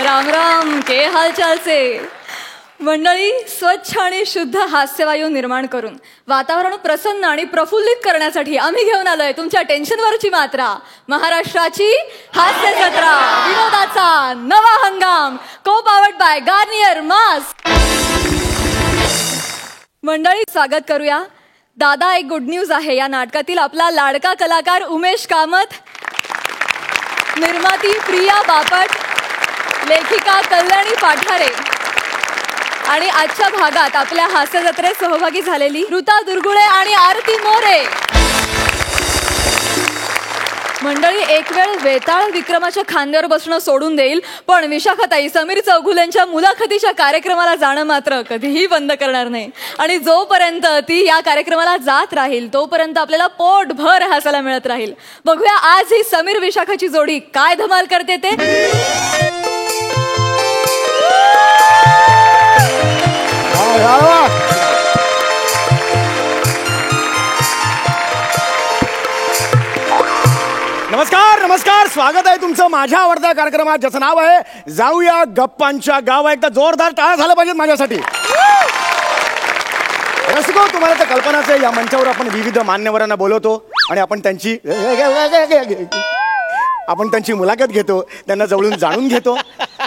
राम राम, के हालचालचे मंडळी. स्वच्छ आणि शुद्ध हास्यवायू निर्माण करून वातावरण प्रसन्न आणि प्रफुल्लित करण्यासाठी आम्ही घेऊन आलोय तुमच्या टेन्शनवरची मात्रा. महाराष्ट्राची हास्य जत्रा, विनोदाचा नवा हंगाम, को पावर्ड बाय गार्नियर मास्क. मंडळी, स्वागत करूया. दादा एक गुड न्यूज आहे या नाटकातील आपला लाडका कलाकार उमेश कामत, निर्माती प्रिया बापट, लेखिका कल्याणी पाठारे आणि आजच्या भागात आपल्या हास्य जत्रेत सहभागी झालेली ऋता दुर्गुळे आणि आरती मोरे. मंडळी, एक वेळ वेताळ विक्रमाच्या खांद्यावर बसणं सोडून देईल, पण विशाखाताई समीर चौगुलेंच्या मुलाखतीच्या कार्यक्रमाला जाणं मात्र कधीही बंद करणार नाही. आणि जोपर्यंत ती या कार्यक्रमाला जात राहील तोपर्यंत आपल्याला पोटभर हसायला मिळत राहील. बघूया आज ही समीर विशाखाची जोडी काय धमाल करते ते. नमस्कार नमस्कार, स्वागत आहे तुमचं माझ्या आवडत्या कार्यक्रमात ज्याचं नाव आहे जाऊया गप्पांच्या गावा. एकदा जोरदार टाळ्या झाल्या पाहिजेत माझ्यासाठी. रसिको, तुम्हाला तर कल्पनाच आहे, या मंचावर आपण विविध मान्यवरांना बोलवतो आणि आपण त्यांची मुलाखत घेतो, त्यांना जवळून जाणून घेतो.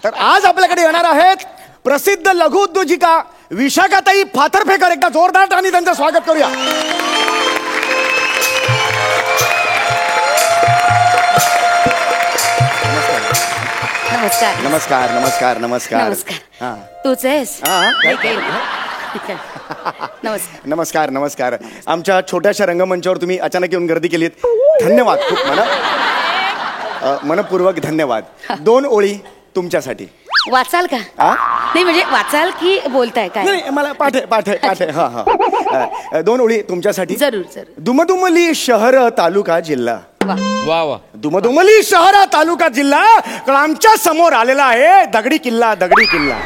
तर आज आपल्याकडे येणार आहेत प्रसिद्ध लघु उद्योजिका विशाखाताई फातर्फेकर. एकदा जोरदार टाळ्यांनी त्यांचं स्वागत करूया. नमस्कार नमस्कार नमस्कार नमस्कार नमस्कार. तूच आहेस? नमस्कार नमस्कार नमस्कार. आमच्या छोट्याशा रंगमंचावर तुम्ही अचानक येऊन गर्दी केलीत, धन्यवाद. खूप मनपूर्वक धन्यवाद. 2 ओळी तुमच्यासाठी. वाचाल का? नाही म्हणजे वाचाल की बोलताय काय? नाही, मला पाठे पाठे पाठे. हा हा, 2 ओळी तुमच्यासाठी. जरूर जरूर. दुमदुमली शहर तालुका जिल्हा. वा वा. दुमदुमली शहर तालुका जिल्हा आमच्या समोर आलेला आहे दगडी किल्ला. दगडी किल्ला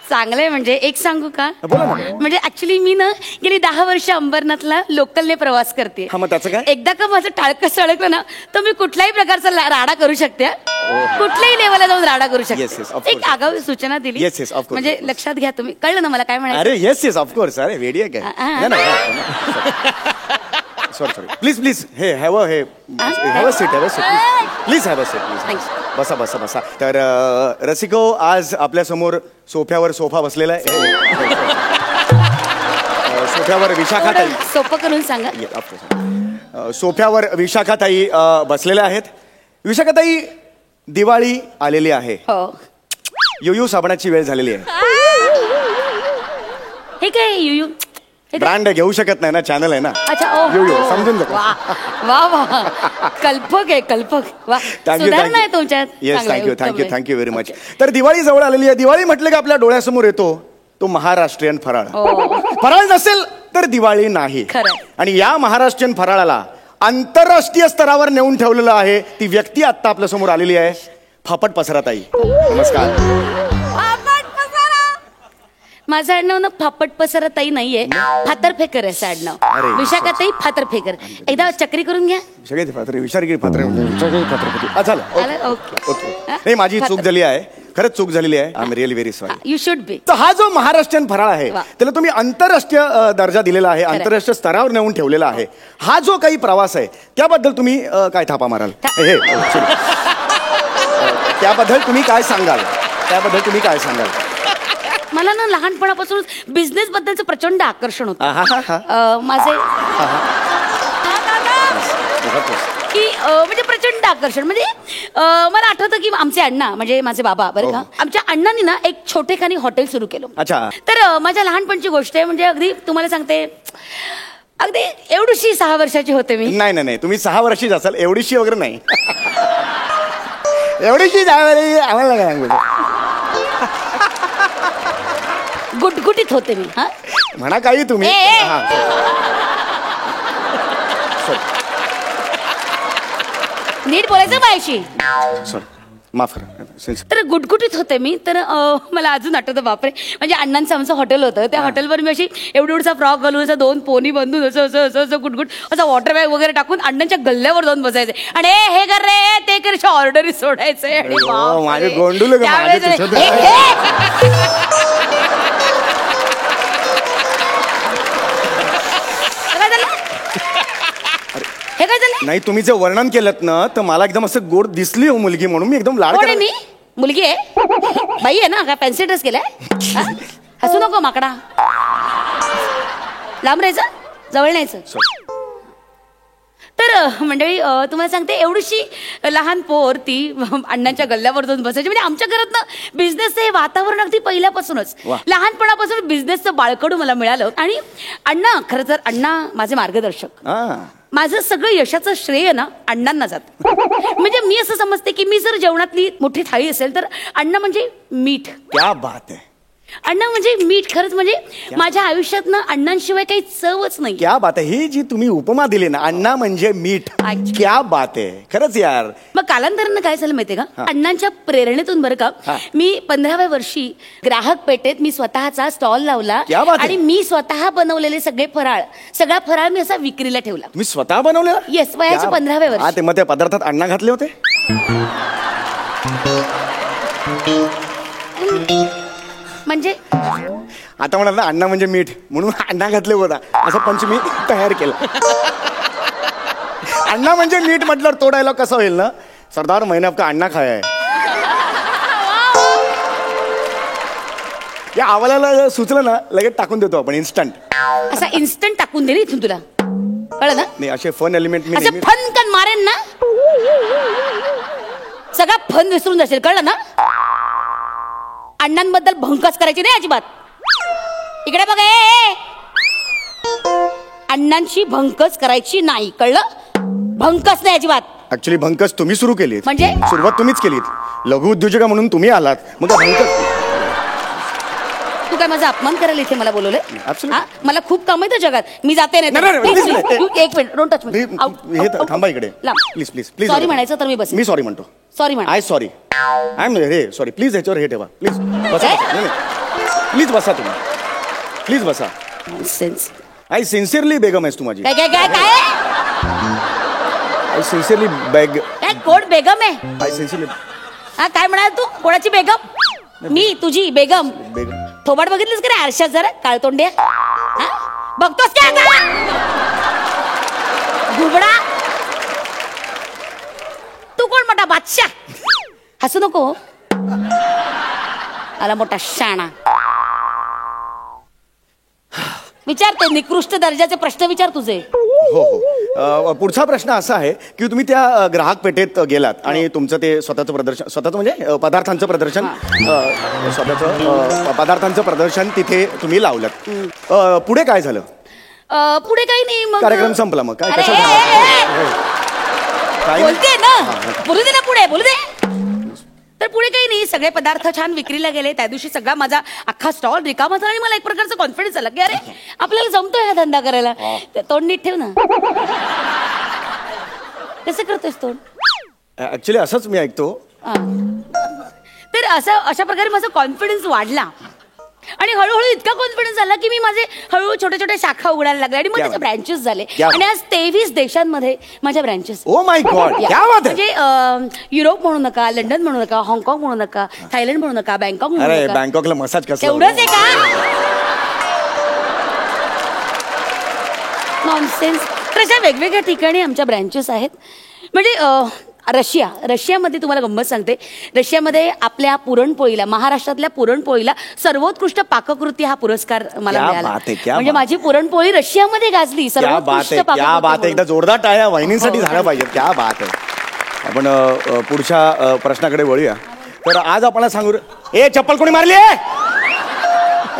चांगलंय. म्हणजे एक सांगू का? बोला ना. म्हणजे ऍक्च्युली मी ना गेली 10 वर्ष अंबरनाथला लोकलने प्रवास करते. हा, मग त्याचं काय? एकदा का माझं टाळकं सळकलं ना तर मी कुठल्याही प्रकारचा राडा करू शकते. कुठल्याही लेवलला जाऊन राडा करू Yes, of शकते. course. एक आगाऊ सूचना दिली. Yes, of course, म्हणजे of course. लक्षात घ्या तुम्ही. कळलं ना मला काय म्हणायचं? अरे येस येस ऑफकोर्स. अरे वेडी आहे काय? Sorry sorry. Please please. हे हॅव हे have a seat. Have a seat please. Have a seat please. बसा बसा बसा. तर रसिको, आज आपल्या समोर सोफ्यावर सोफा बसलेला आहे. सोफ्यावर विशाखाताई. सोपं करून सांगा. सोफ्यावर विशाखाताई बसलेल्या आहेत. विशाखाताई, दिवाळी आलेली आहे. हो. युयू साबणाची वेळ झालेली आहे. हे काय युयू? ब्रँड घेऊ शकत नाही ना, चॅनल आहे ना. अच्छा. युयू समजून जा. वा वा, कल्पक आहे कल्पक. वा, सुधारणा आहे तुमच्यात. Yes, thank you thank you thank you very much. तर दिवाळी जवळ आलेली आहे. दिवाळी म्हटलं की आपल्या डोळ्यासमोर येतो तो महाराष्ट्रीयन फराळ. फराळ नसेल तर दिवाळी नाही. आणि या महाराष्ट्रीयन फराळाला आंतरराष्ट्रीय स्तरावर नेऊन ठेवलेलं आहे. ती व्यक्ती आता आपल्या समोर आलेली आहे, फापट पसराताई. नमस्कार. माझं आडनाव ना फापट पसराताई नाहीये, फातर्फेकर आहे आडनाव. विशाखाताई फातर्फेकर. एकदा चक्री करून घ्या. सगळे विचारगिरी फातर झालं. ओके. नाही, माझी चूक झाली आहे, खरंच चूक झालेली आहे. I am really very sorry. You should be. तर हा जो महाराष्ट्रीयन फराळ आहे त्याला तुम्ही आंतरराष्ट्रीय दर्जा दिलेला आहे, आंतरराष्ट्रीय स्तरावर नेऊन ठेवलेला आहे. हा जो काही प्रवास आहे त्याबद्दल तुम्ही काय थापा माराल? त्याबद्दल तुम्ही काय सांगाल? मला ना लहानपणापासून बिझनेस बद्दलचं प्रचंड आकर्षण होतं. माझे की म्हणजे प्रचंड आकर्षण. म्हणजे मला आठवतं की आमचे अण्णा म्हणजे माझे बाबा बरं का, आमच्या अण्णांनी ना एक छोटेखानी हॉटेल सुरू केलं. अच्छा. तर माझ्या लहानपणची गोष्ट आहे. म्हणजे अगदी तुम्हाला सांगते, अगदी एवढीशी 6 वर्षाची होते मी. नाही नाही नाही, तुम्ही 6 वर्षीच असाल, एवढीशी वगैरे नाही. एवढीशी आम्हाला गुटगुटीत होते मी. हा म्हणा काही तुम्ही. नीट बोलायचं बायशी. माफ करा. तर गुटगुटीत होते मी. तर मला अजून आठवतं, बापरे, म्हणजे अण्णांचं आमचं हॉटेल होतं. त्या हॉटेलवर मी अशी एवढा फ्रॉक घालून, असं 2 पोनी बांधून असं गुटगुट असं वॉटर बॅग वगैरे टाकून अण्णांच्या गल्ल्यावर जाऊन बसायचे आणि हे कर रे ते कर, ऑर्डरी सोडायचे. आणि माझे गोंडूल हे काय झालं? नाही, तुम्ही जे वर्णन केलं ना, तर मला एकदम असं गोड दिसली हो मुलगी, म्हणून मी एकदम लाड कोण आहे मी? मुलगी आहे, बाई आहे ना? काय फॅन्सी ड्रेस केलाय? हसू नको माकडा, लांब राहायचं, जवळ न्यायचं. तर मंडळी, तुम्हाला सांगते, एवढीशी लहान पोर ती अण्णांच्या गल्ल्यावर जाऊन बसायची. म्हणजे आमच्या घरात ना बिझनेसचं हे वातावरण अगदी पहिल्यापासूनच, लहानपणापासून बिझनेसचं बाळकडू मला मिळालं. आणि अण्णा, खरं तर अण्णा माझे मार्गदर्शक. माझं सगळं यशाचं श्रेय ना अण्णांना जात. म्हणजे मी असं समजते की मी जर जेवणातली मोठी थाळी असेल तर अण्णा म्हणजे मीठ. क्या बात आहे. अण्णा म्हणजे मीठ. खरंच म्हणजे माझ्या आयुष्यात ना अण्णांशिवाय काही चवच नाही. क्या बात आहे. ही जी तुम्ही उपमा दिली ना, अण्णा म्हणजे मीठ, क्या बात आहे खरंच यार. मग कालांतरानं काय झालं माहितीये का, अण्णांच्या प्रेरणेतून बरं का, मी 15व्या वर्षी ग्राहक पेठेत मी स्वतःचा स्टॉल लावला आणि मी स्वतः बनवलेले सगळा फराळ मी असा विक्रीला ठेवला. तुम्ही स्वतः बनवलेला? येस, वयाच्या 15व्या वर्षी. मग त्या पदार्थात अण्णा घातले होते? म्हणजे आता म्हणाल ना अण्णा म्हणजे मीठ, म्हणून अण्णा घातले होता, असं पंच मी तयार केलं. अण्णा म्हणजे मीठ म्हटल्यावर तो डायलॉग कसा होईल ना, सरदार मैंने आपका अण्णा खाया है. या आवाजाला सुचलं ना, लगेच टाकून देतो आपण इन्स्टंट. असा इन्स्टंट टाकून दे इथून, तुला कळलं ना? नाही, असे फन एलिमेंट मी असं फन कन मारेन ना, सगळा फन विसरून जाशील, कळलं ना? अण्णांबद्दल भंकस करायची नाही अजिबात. इकडे बघ, अण्णांची भंकस करायची नाही, कळलं? भंकस नाही अजिबात. ऍक्च्युली भंकस तुम्ही सुरू केली. म्हणजे सुरुवात तुम्हीच केलीत, लघु उद्योजका म्हणून तुम्ही आलात, मग भंकस. तू काय माझा अपमान करायला इथे मला बोलवलंय? मला खूप काम आहे त्या जगात, मी जाते. नाही, एक मिनिट, डोंट टच मी. थांबा इकडे, प्लीज प्लीज प्लीज. सॉरी म्हणायचं तर मी बस. मी सॉरी म्हणतो. सॉरी म्हणा. आय सॉरी, आय एम रे सॉरी. प्लीज ह्याच्यावर हे ठेवा, प्लीज बसा. प्लीज बसा, तुम्ही प्लीज बसा. सेन्स. आय सिन्सिअरली बेगम आहेस तू माझी. काय काय काय काय आय सिन्सिअरली बेग. काय कोण बेगम आहे? I sincerely. हा, काय म्हणाल तू? कोणाची बेगम? मी तुझी बेगम. बेगम. थोबाड बघितलीस का रे आरशात जरा, काळतोंड्या? बघतोस काय आता? घुबडा, तू कोण मोठा बादशाह? हसू नको, आला मोठा शाणा. विचारते, निकृष्ट दर्जाचे प्रश्न विचार तुझे. हो हो. पुढचा प्रश्न असा आहे की तुम्ही त्या ग्राहक पेठेत गेलात आणि तुमचं ते स्वतःचं प्रदर्शन, स्वतःचं म्हणजे पदार्थांचं प्रदर्शन, स्वतःचं पदार्थांचं प्रदर्शन तिथे तुम्ही लावलं. पुढे काय झालं? पुढे काही नाही, मग कार्यक्रम संपला. मग काय बोलते ना, बोलू दे ना, पुढे बोलू दे. तर पुढे काही नाही, सगळे पदार्थ छान विक्रीला गेले. त्या दिवशी सगळा माझा अख्खा स्टॉल रिकामा झाला आणि मला एक प्रकारचा कॉन्फिडन्स आला की अरे आपल्याला जमतोय हा धंदा करायला. तोंड नीट ठेव ना. कसं करतोयस तोंड? ऍक्च्युली असंच मी ऐकतो. तर अशा प्रकारे माझा कॉन्फिडन्स वाढला आणि हळूहळू इतका कॉन्फिडन्स झाला की मी माझे हळूहळू छोट्या छोट्या शाखा उघडायला लागले आणि मग त्याचे ब्रँचेस झाले आणि आज 23 देशांमध्ये माझ्या ब्रँचेस. ओ माय गॉड, क्या बात आहे. म्हणजे युरोप म्हणू नका, लंडन म्हणू नका, हाँगकाँग म्हणू नका, थायलंड म्हणू नका, बँकॉक म्हणू नका. बँकॉकला मसाज कसं एवढंच आहे का? नॉनसेन्स. तर अशा वेगवेगळ्या ठिकाणी आमच्या ब्रँचेस आहेत. म्हणजे रशियामध्ये तुम्हाला गंमत सांगते, रशियामध्ये आपल्या पुरणपोळीला, महाराष्ट्रातल्या पुरणपोळीला सर्वोत्कृष्ट पाककृती हा पुरस्कार मला मिळाला. म्हणजे माझी पुरणपोळी रशियामध्ये गाजली. सर्वोत्कृष्ट पाककृती. एकदा जोरदार टाळ्या वहिनींसाठी झाल्या पाहिजेत. क्या बात आहे. आपण पुढच्या प्रश्नाकडे वळूया. तर आज आपण सांगू, ए चप्पल कोणी मारली आहे?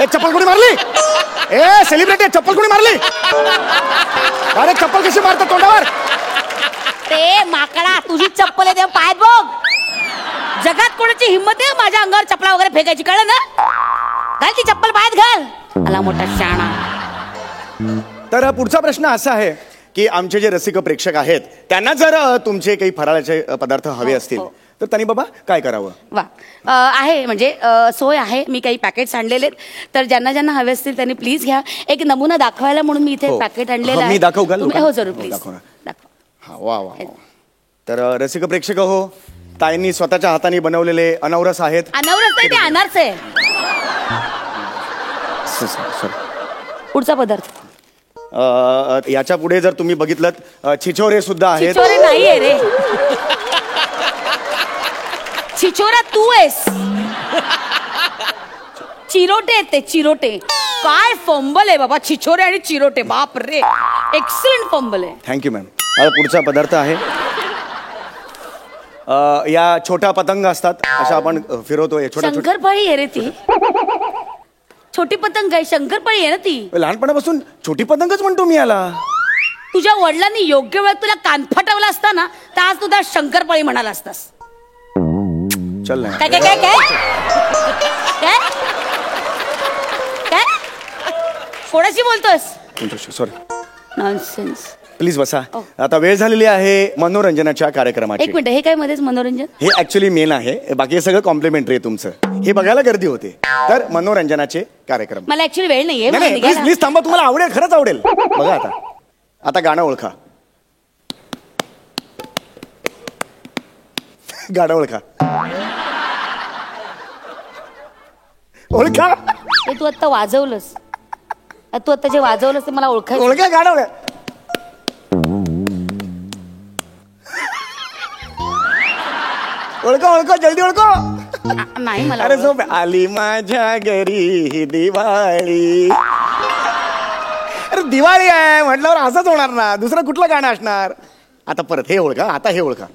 ए चप्पल कोणी मारली? ए सेलिब्रिटी, चप्पल कोणी मारली? अरे चप्पल कशी मारतात तोंडावर? ते माकडा, तुझी चप्पल आहे पायात बघ. जगात कोणाची हिंमत आहे माझ्या अंगावर चप्पला वगैरे फेकायची, कळलं ना? घाल ती चप्पल पायात, घाल. आला मोठा शाणा. तर पुढचा प्रश्न असा आहे की आमचे जे रसिक प्रेक्षक आहेत त्यांना जर तुमचे काही फराळाचे पदार्थ हवे असतील तर त्यांनी बाबा काय करावं? वा आहे म्हणजे सोय आहे. मी काही पॅकेट्स आणलेले आहेत, तर ज्यांना ज्यांना हवे असतील त्यांनी प्लीज घ्या. एक नमुना दाखवायला म्हणून मी इथे पॅकेट आणलेलं आहे. मी दाखवू का? हो जरूर प्लीज दाखवा. हा वा वा. तर रसिक प्रेक्षक हो, ताईंनी स्वतःच्या हाताने बनवलेले अनवरस आहेत. अनवरस नाही, ते अनारस आहे. पुढचा पदार्थ याच्या पुढे जर तुम्ही बघितलं छिछोरे सुद्धा आहेत. छिछोरे नाहीये रे, छिछोरा तू आहेस. चिरोटे आहेत ते, चिरोटे. काय फंबल आहे बाबा, छिछोरे आणि चिरोटे. बाप रे, एक्सलंट फंबल आहे. Thank you ma'am. पुढचा पदार्थ आहे या छोट्या पतंग असतात, अशा आपण फिरवतोय. शंकरपाळी आहे रे ती. छोटी पतंग आहे, शंकरपाळी आहे ना ती. लहानपणापासून छोटी पतंगच म्हणतो मी याला. तुझ्या वडिलांनी योग्य वेळात तुला कान फटवला असता ना, तर आज तू त्या शंकरपाळी म्हणाला असतास. चल ना. काय काय काय काय काय काय कोणाशी बोलतोस? सॉरी. नॉनसेन्स. प्लीज बसा. आता वेळ झालेली आहे मनोरंजनाच्या कार्यक्रमाची. एक मिनिट, हे काय मध्येच मनोरंजन? हे ऍक्च्युली मेन आहे, बाकी हे सगळं कॉम्प्लिमेंटरी आहे तुमचं. हे बघायला गर्दी होते, तर मनोरंजनाचे कार्यक्रम. मला ऍक्च्युली वेळ नाहीये. प्लीज प्लीज थांबा, तुम्हाला आवडेल, खरंच आवडेल. बघा आता. आता गाणं ओळखा. गाणं ओळखा. ओळखा. हे तू आता वाजवलंस, तू आता जे वाजवलंस ते मला ओळखायचं. ओळखा गाणं ओळखा. ओळखा ओळखा, जल्दी ओळखा. नाही मला. अरे झोप. आली माझ्या घरी दिवाळी. अरे दिवाळी आहे म्हटल्यावर असंच होणार ना, दुसरं कुठलं गाणं असणार? आता परत हे ओळखा. आता हे ओळखा.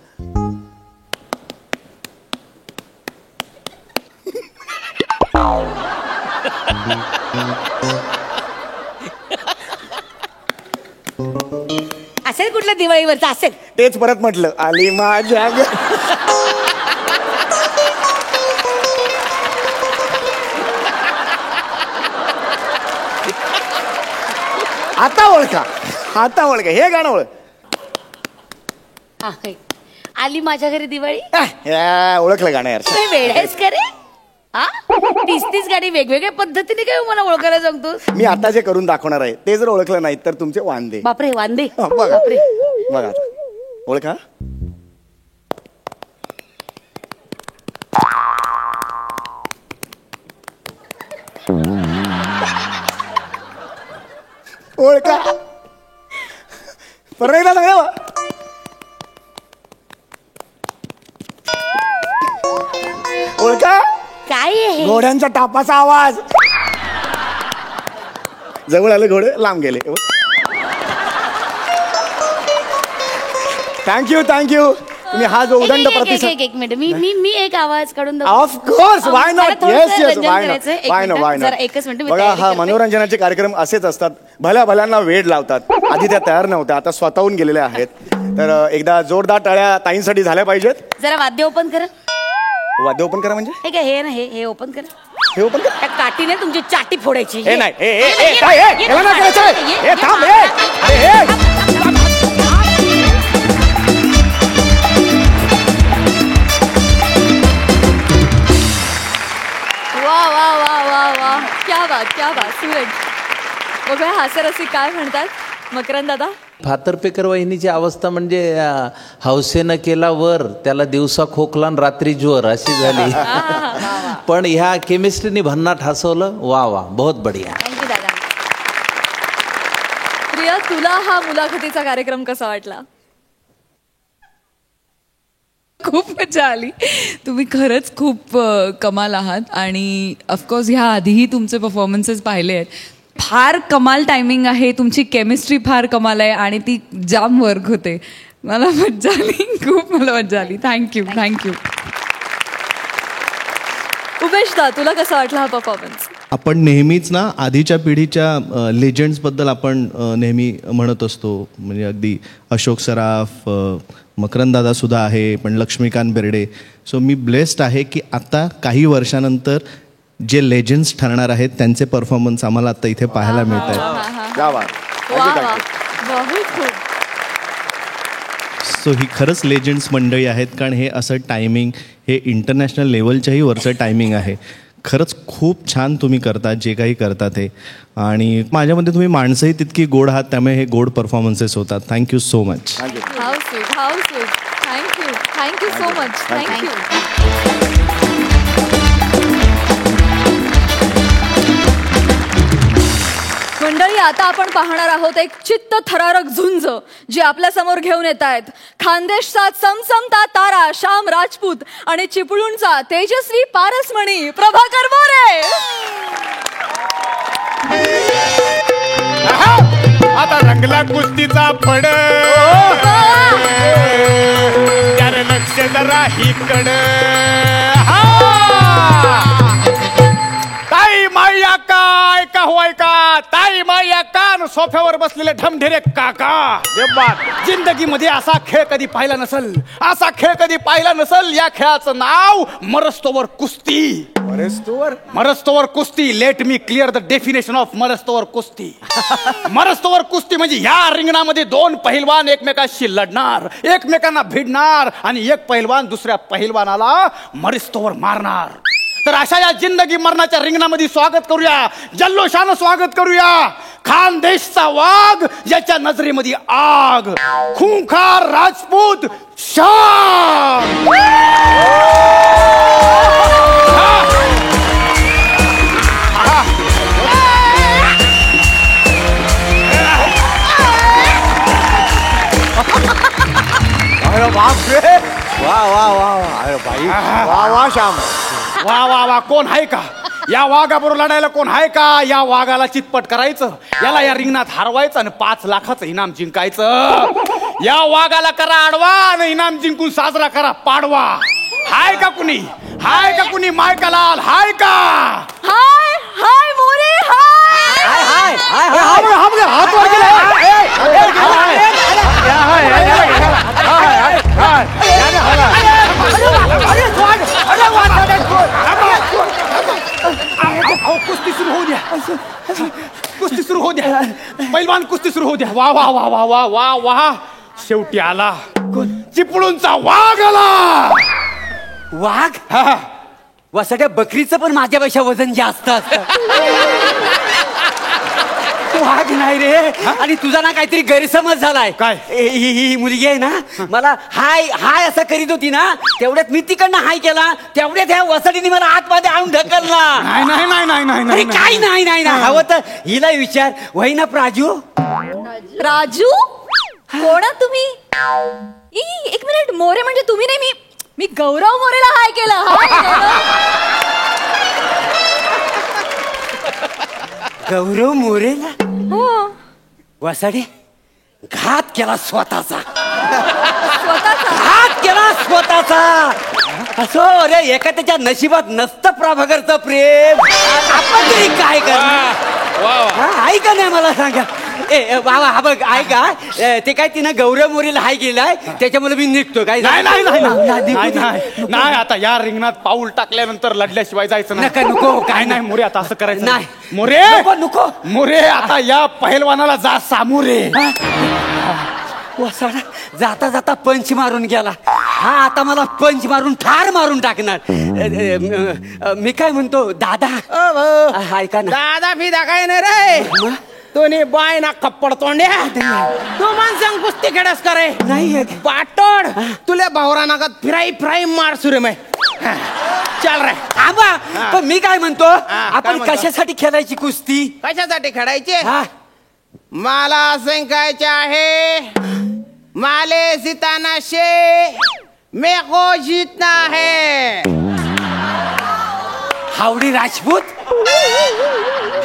असेल कुठल्या दिवाळीवरचं असेल. तेच परत म्हटलं, आली माझ्या आता ओळखा. आता ओळखा, हे गाणं ओळख. आली माझ्या घरी दिवाळी. ओळखलं गाणं यार. वेळ आहेस का रे? 30 गाडी वेगवेगळ्या पद्धतीने काय मला ओळखायला सांगतो. मी आता जे करून दाखवणार आहे ते जर ओळखलं नाही तर तुमचे वांदे. बापरे, वांदे. बघा बघा आता. ओळखा. ओळखा. परत एकदा सांगा. ओळखा. काय आहे? घोड्यांच्या टापाचा आवाज. जवळ आले घोडे, लांब गेले. Thank you thank you. तुम्ही हा जो उदंड प्रतिसाद. एक मिनिट, मी एक आवाज काढून. Of course, why not. Yes yes, why not. Why not, why not. एकच मिनिट. बघा, हा मनोरंजनाचे कार्यक्रम असेच असतात. भल्या भल्यांना वेळ लावतात. आधी त्या तयार नव्हत्या, आता स्वतःहून गेलेल्या आहेत. तर एकदा जोरदार टाळ्या ताईंसाठी झाल्या पाहिजेत. जरा वाद्य ओपन करा. वाद्य ओपन करा म्हणजे? हे काय? हे ना, हे ओपन करा. हे ओपन करा. त्या काठीने तुमची चाटी फोडायची. हे नाही. याला नाही करायचं. हे थांब. हे वा वा वा वा वा, क्या बात क्या बात. सूरज, बघूया हास्यरसिक काय म्हणतात. मकरंद दादा. फातर्पेकर वहिनीची अवस्था म्हणजे हौसेनं केला वर, त्याला दिवसा खोकला आणि रात्री ज्वर अशी झाली. पण ह्या केमिस्ट्रीने भन्नाट हसवलं. वा वा, बहुत बढिया. थँक्यू दादा. प्रिया, तुला हा मुलाखतीचा कार्यक्रम कसा वाटला? खूप मजा आली. तुम्ही खरंच खूप कमाल आहात. आणि ऑफकोर्स ह्या आधीही तुमचे परफॉर्मन्सेस पाहिले आहेत. फार कमाल टायमिंग आहे, तुमची केमिस्ट्री फार कमाल आहे आणि ती जाम वर्क होते. मला मजा आली, खूप मला मजा आली. Thank you thank you. उमेश दा, तुला कसा वाटला हा परफॉर्मन्स? आपण नेहमीच ना आधीच्या पिढीच्या लेजंड्सबद्दल आपण नेहमी म्हणत असतो. म्हणजे अगदी अशोक सराफ, मकरंद दादा सुद्धा आहे, पण लक्ष्मीकांत बेर्डे. सो मी ब्लेस्ड आहे की आता काही वर्षानंतर जे लेजंड्स ठरणार आहेत त्यांचे परफॉर्मन्स आम्हाला आता इथे पाहायला मिळत आहेत. सो ही खरंच लेजंड्स मंडळी आहेत, कारण हे असं टायमिंग हे इंटरनॅशनल लेवलच्याही वरचं टायमिंग आहे. खरंच खूप छान तुम्ही करता जे काही करता ते, आणि माझ्यामध्ये तुम्ही माणसंही तितकी गोड आहात, त्यामुळे हे गोड परफॉर्मन्सेस होतात. Thank you so much. How sweet. Thank you so much. Thank you. मंडळी, आता आपण पाहणार आहोत एक चित्त थरारक झुंज जी आपल्या समोर घेऊन येत आहेत खानदेशचा चमचमता तारा श्याम राजपूत आणि चिपळूणचा तेजस्वी पारसमणी प्रभाकर मोरे. आता रंगला कुस्तीचा फड, त्याने लक्ष जरा इकड. ताई माया काय का होय का, ताई माया का सोफ्यावर बसलेले ढमढेरे काका. जिंदगीमध्ये असा खेळ कधी पाहिला नसल, असा खेळ कधी पाहिला नसल. या खेळाचं नाव मरस्तोवर कुस्ती. मरस्तोवर कुस्ती. Let me clear the definition of मरस्तोवर कुस्ती. मरस्तोवर कुस्ती म्हणजे या रिंगणामध्ये दोन पहिलवान एकमेकाशी लढणार, एकमेकांना भिडणार, आणि एक पहिलवान दुसऱ्या पहिलवानाला मरस्तोवर मारणार. तर अशा या जिंदगी मरणाच्या रिंगणामध्ये स्वागत करूया, जल्लोषानं स्वागत करूया खानदेशचा वाघ, ज्याच्या नजरेमध्ये आग, खुंखार राजपूत श्याम. वा वा वा अरे भाई, वा वा श्याम, वा वा वा. कोण आहे का या वाघाबरोबर लढायला? कोण आहे का? या वाघाला चितपट करायचं, याला या रिंगणात हरवायचं आणि 5 लाखाचं इनाम जिंकायचं. या वाघाला करा आडवा आणि इनाम जिंकून साजरा करा पाडवा. हाय का कुणी? हाय का कुणी? मायकालाल हाय का? हाय हाय मोरे हाय. हाय हाय हाय हात वर केला. कुस्ती सुरू होऊ द्या, कुस्ती सुरू होऊ द्या. पैलवान कुस्ती सुरू होऊ द्या. वा वा वा वा वा वा वा. शेवटी आला चिपळूणचा वाघ आला. वाघ? वसाट्या बकरीचं पण माझ्यापेक्षा वजन जास्त असतं. वाघ नाही रे. आणि तुझा ना काहीतरी गैरसमज झालाय. काय? ही मुलगी आहे ना, मला हाय हाय असं करीत होती ना, तेवढ्यात मी तिकडनं हाय केला, तेवढ्यात ह्या वसाडीने मला आतमध्ये आणून ढकलला. नाही नाही नाही नाही नाही अरे काय नाही नाही ना. हवं तर हिला विचार. वही ना प्राजू. राजू कोण आहात तुम्ही? एक मिनिट, मोरे म्हणजे तुम्ही नाही. मी गौरव मोरेला हाय केला. गौरव मोरेला? हो. वसाडे घात केला स्वतःचा. स्वतःचा घात केला स्वतःचा. असो अरे, एका त्याच्या नशिबात नसतं प्रभाकरचं प्रेम. आपण तरी काय करणार? आहे का नाही मला सांगा. बाबा हा बघ, आहे का ते काय तिनं गौरव मोरीला हाय गेलाय, त्याच्यामुळे मी निघतो. काय नाही नाही नाही नाही नाही. आता या रिंगणात पाऊल टाकल्यानंतर लढल्याशिवाय जायचं नाही. नका नको. काय नाही मोरे, आता असं करायचं नाही. मोरे नको. मोरे, आता या पहिलवानाला जा सामोरे. वसाडा जाता जाता पंच मारून गेला. हा आता मला पंच मारून ठार मारून टाकणार. मी काय म्हणतो दादा, ऐका ना. दादा फिदा काय नाही रे. दोन्ही बाय ना कप्पड तोंड्या. तू माणसांग कुस्ती खेळस करे नाही बाटोड. तुला भावरा नागात फिराई मार सुरे मै. चल रे आबा. पण मी काय म्हणतो, आपण कशासाठी खेळायची कुस्ती? कशासाठी खेळायचे? हा, मला सांगायचे आहे. माले जिताना शे मेको जीतना है. हावडी राजपूत.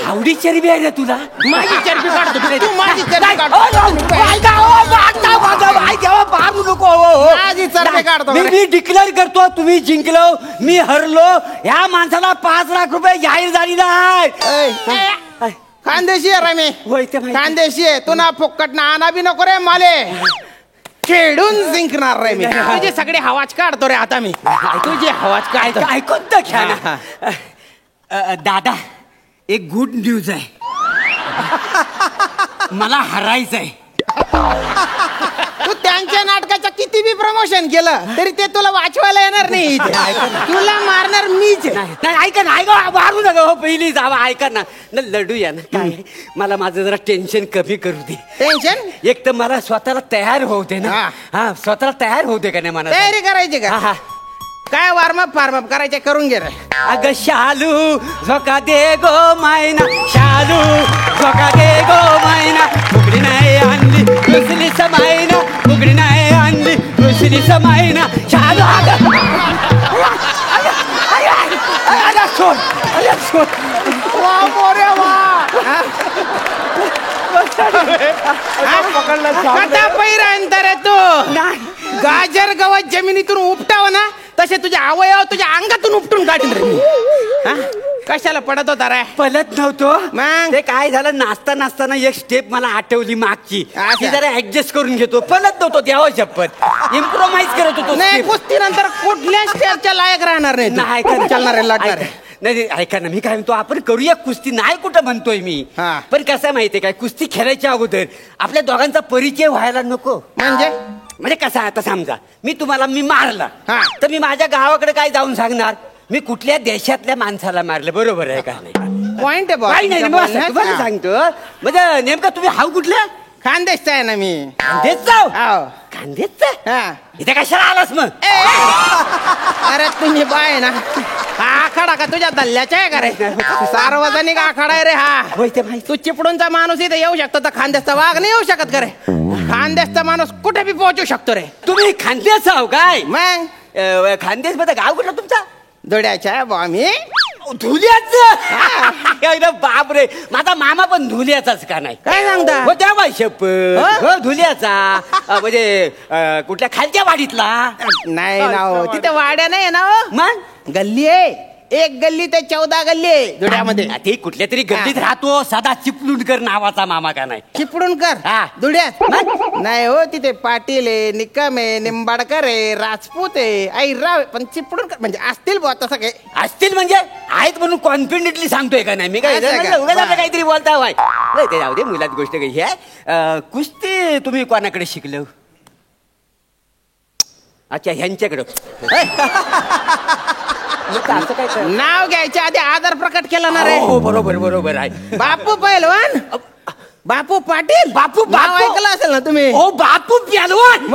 हावडी चरबी आहे ना तुला? माझी चरबी काढतो तू. माझी चरबी काढतो. मी डिक्लेअर करतो, तुम्ही जिंकलो मी हरलो. ह्या माणसाला 5 लाख रुपये जाहीर झालेला आहे. खानदेशी आहे रे मी. होय ते माहिती. खानदेशी आहे. तू ना फुक्कट ना आणा बी नको रे. माले खेळून जिंकणार रे मी. तुझे सगळे हवाच काढतो रे आता मी. तुझे हवाच काढतो. ऐकून तर घ्या ना. दादा, एक गुड न्यूज आहे. मला हरायचंय. तू त्यांच्या नाटकाच्या किती बी प्रमोशन केलं तरी ते तुला वाचवायला येणार नाही इथे. तुला मारणार मीच आहे. नाही ऐका ना, ऐका मारू नका हो, पहिली जावा. ऐका ना, लढूया ना. काय मला माझं जरा टेन्शन कमी करू दे. टेन्शन एक तर मला स्वतःला तयार होते ना. हा, स्वतःला तयार होते का नाही मला? तयारी करायची का? हा. काय वार्मअप फार्मअप करायचे करून घे रे. अगं शालू झोका दे गो मायना, शालू झोका दे गो मायना, फुगडी नाही आणली रुसली समायना, फुगडी नाही आणली रुसली समायना, शालू. सोड. वा मोरे वा. कथा पैरांतर आहे तू. गाजर गवत जमिनीतून उपटाव ना तसे तुझे अवयव तुझ्या अंगातून उपटून काढीन रे मी. कशाला पडत होता रे? पलत नव्हतो मग ते काय झालं, नाचताना एक स्टेप मला आठवली मागची, ती जरा ऍडजस्ट करून घेतो. पलत नव्हतो देवा शपथ, इम्प्रोमाइज करत होतो. नाही कुस्ती नंतर कुठल्या स्टेपच्या लायक राहणार नाही. नाही ऐका, चालणार लागणार. नाही ऐका ना, मी काय म्हणतो, आपण करूया कुस्ती. नाही कुठं म्हणतोय मी, पण कसं माहितीये काय, कुस्ती खेळायच्या अगोदर आपल्या दोघांचा परिचय व्हायला नको. म्हणजे कसं, आता समजा मी मारला तर मी माझ्या गावाकडे काय जाऊन सांगणार, मी कुठल्या देशातल्या माणसाला मारलं, बरोबर आहे का नाही? पॉइंट नाही तुम्हाला सांगतो, म्हणजे नेमका तुम्ही हाव कुठल्या खानदेशचा आहे ना मी. खानदेश जाऊ खानदेशचा इथे कशाला आलास मग? अरे तुम्ही बाय ना, हा आखाडा का तुझ्या दल्ल्याचा आहे का रे? सार्वजनिक आखाडा आहे रे हा. तू चिपळूणचा माणूस इथे येऊ शकतो तर खानदेशचा वाघ नाही येऊ शकत का रे? खानदेशचा माणूस कुठे बी पोहोचू शकतो रे. तुम्ही खानदेश आहो काय? मग खानदेश मध्ये गाव कुठला तुमचा? धुळ्याचा आहे बा मी. धुल्याच? बाप रे, माझा मामा पण धुल्याचाच का नाही? काय सांगता? हो त्या बाई शपथ, धुल्याचा म्हणजे कुठल्या खालच्या वाडीतला? नाही ना हो, तिथे वाड्या नाही ना हो, मग गल्ली आहे. एक गल्ली ते 14 गल्ली आहे धुळ्यामध्ये. ते कुठल्या तरी गल्लीत राहतो सदा चिपळूणकर नावाचा मामा का नाही? चिपळूणकर धुळ्यात नाही हो, तिथे पाटील आहे, निकम आहे, निंबाडकर आहे, राजपूत आहे, ऐराव, पण चिपळूणकर म्हणजे असतील बुवा तसं काही. असतील म्हणजे आहेत म्हणून कॉन्फिडेंटली सांगतोय का नाही मी? काय काहीतरी बोलता वाय ते जाऊ दे, मुलात गोष्ट काही आहे. कुस्ती तुम्ही कोणाकडे शिकलो? अच्छा, ह्यांच्याकडं. नाव घ्यायच्या आधी आदर प्रकट केला ना रे. हो बरोबर आहे. बापू पहिलवान, बापू पाटील. बापू ऐकलं असेल ना तुम्ही? हो बापू पहलवान.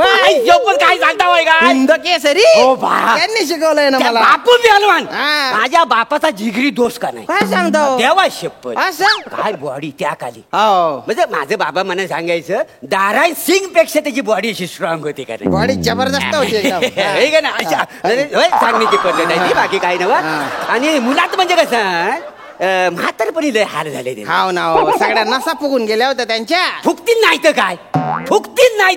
पण काय सांगता वय का? हिंद केसरी त्यांनी शिकवलंय ना मला. बापू पहलवान माझ्या बापाचा जिगरी दोस्त का नाही? काय सांगता देवा शपथ, असं काय बॉडी त्या खाली. हो म्हणजे माझे बाबा मला सांगायचं, दाराय सिंग पेक्षा त्याची बॉडी अशी स्ट्रॉंग होती का नाही? बॉडी जबरदस्त होती एकदम. सांगण्याची पद्धत आहे, बाकी काही नव्हतं. आणि मुलात म्हणजे कसं, म्हातारपणी लय हाल झाले. हाव ना, सगळ्या नसा फुगून गेल्या होत्या त्यांच्या. फुकतील नाही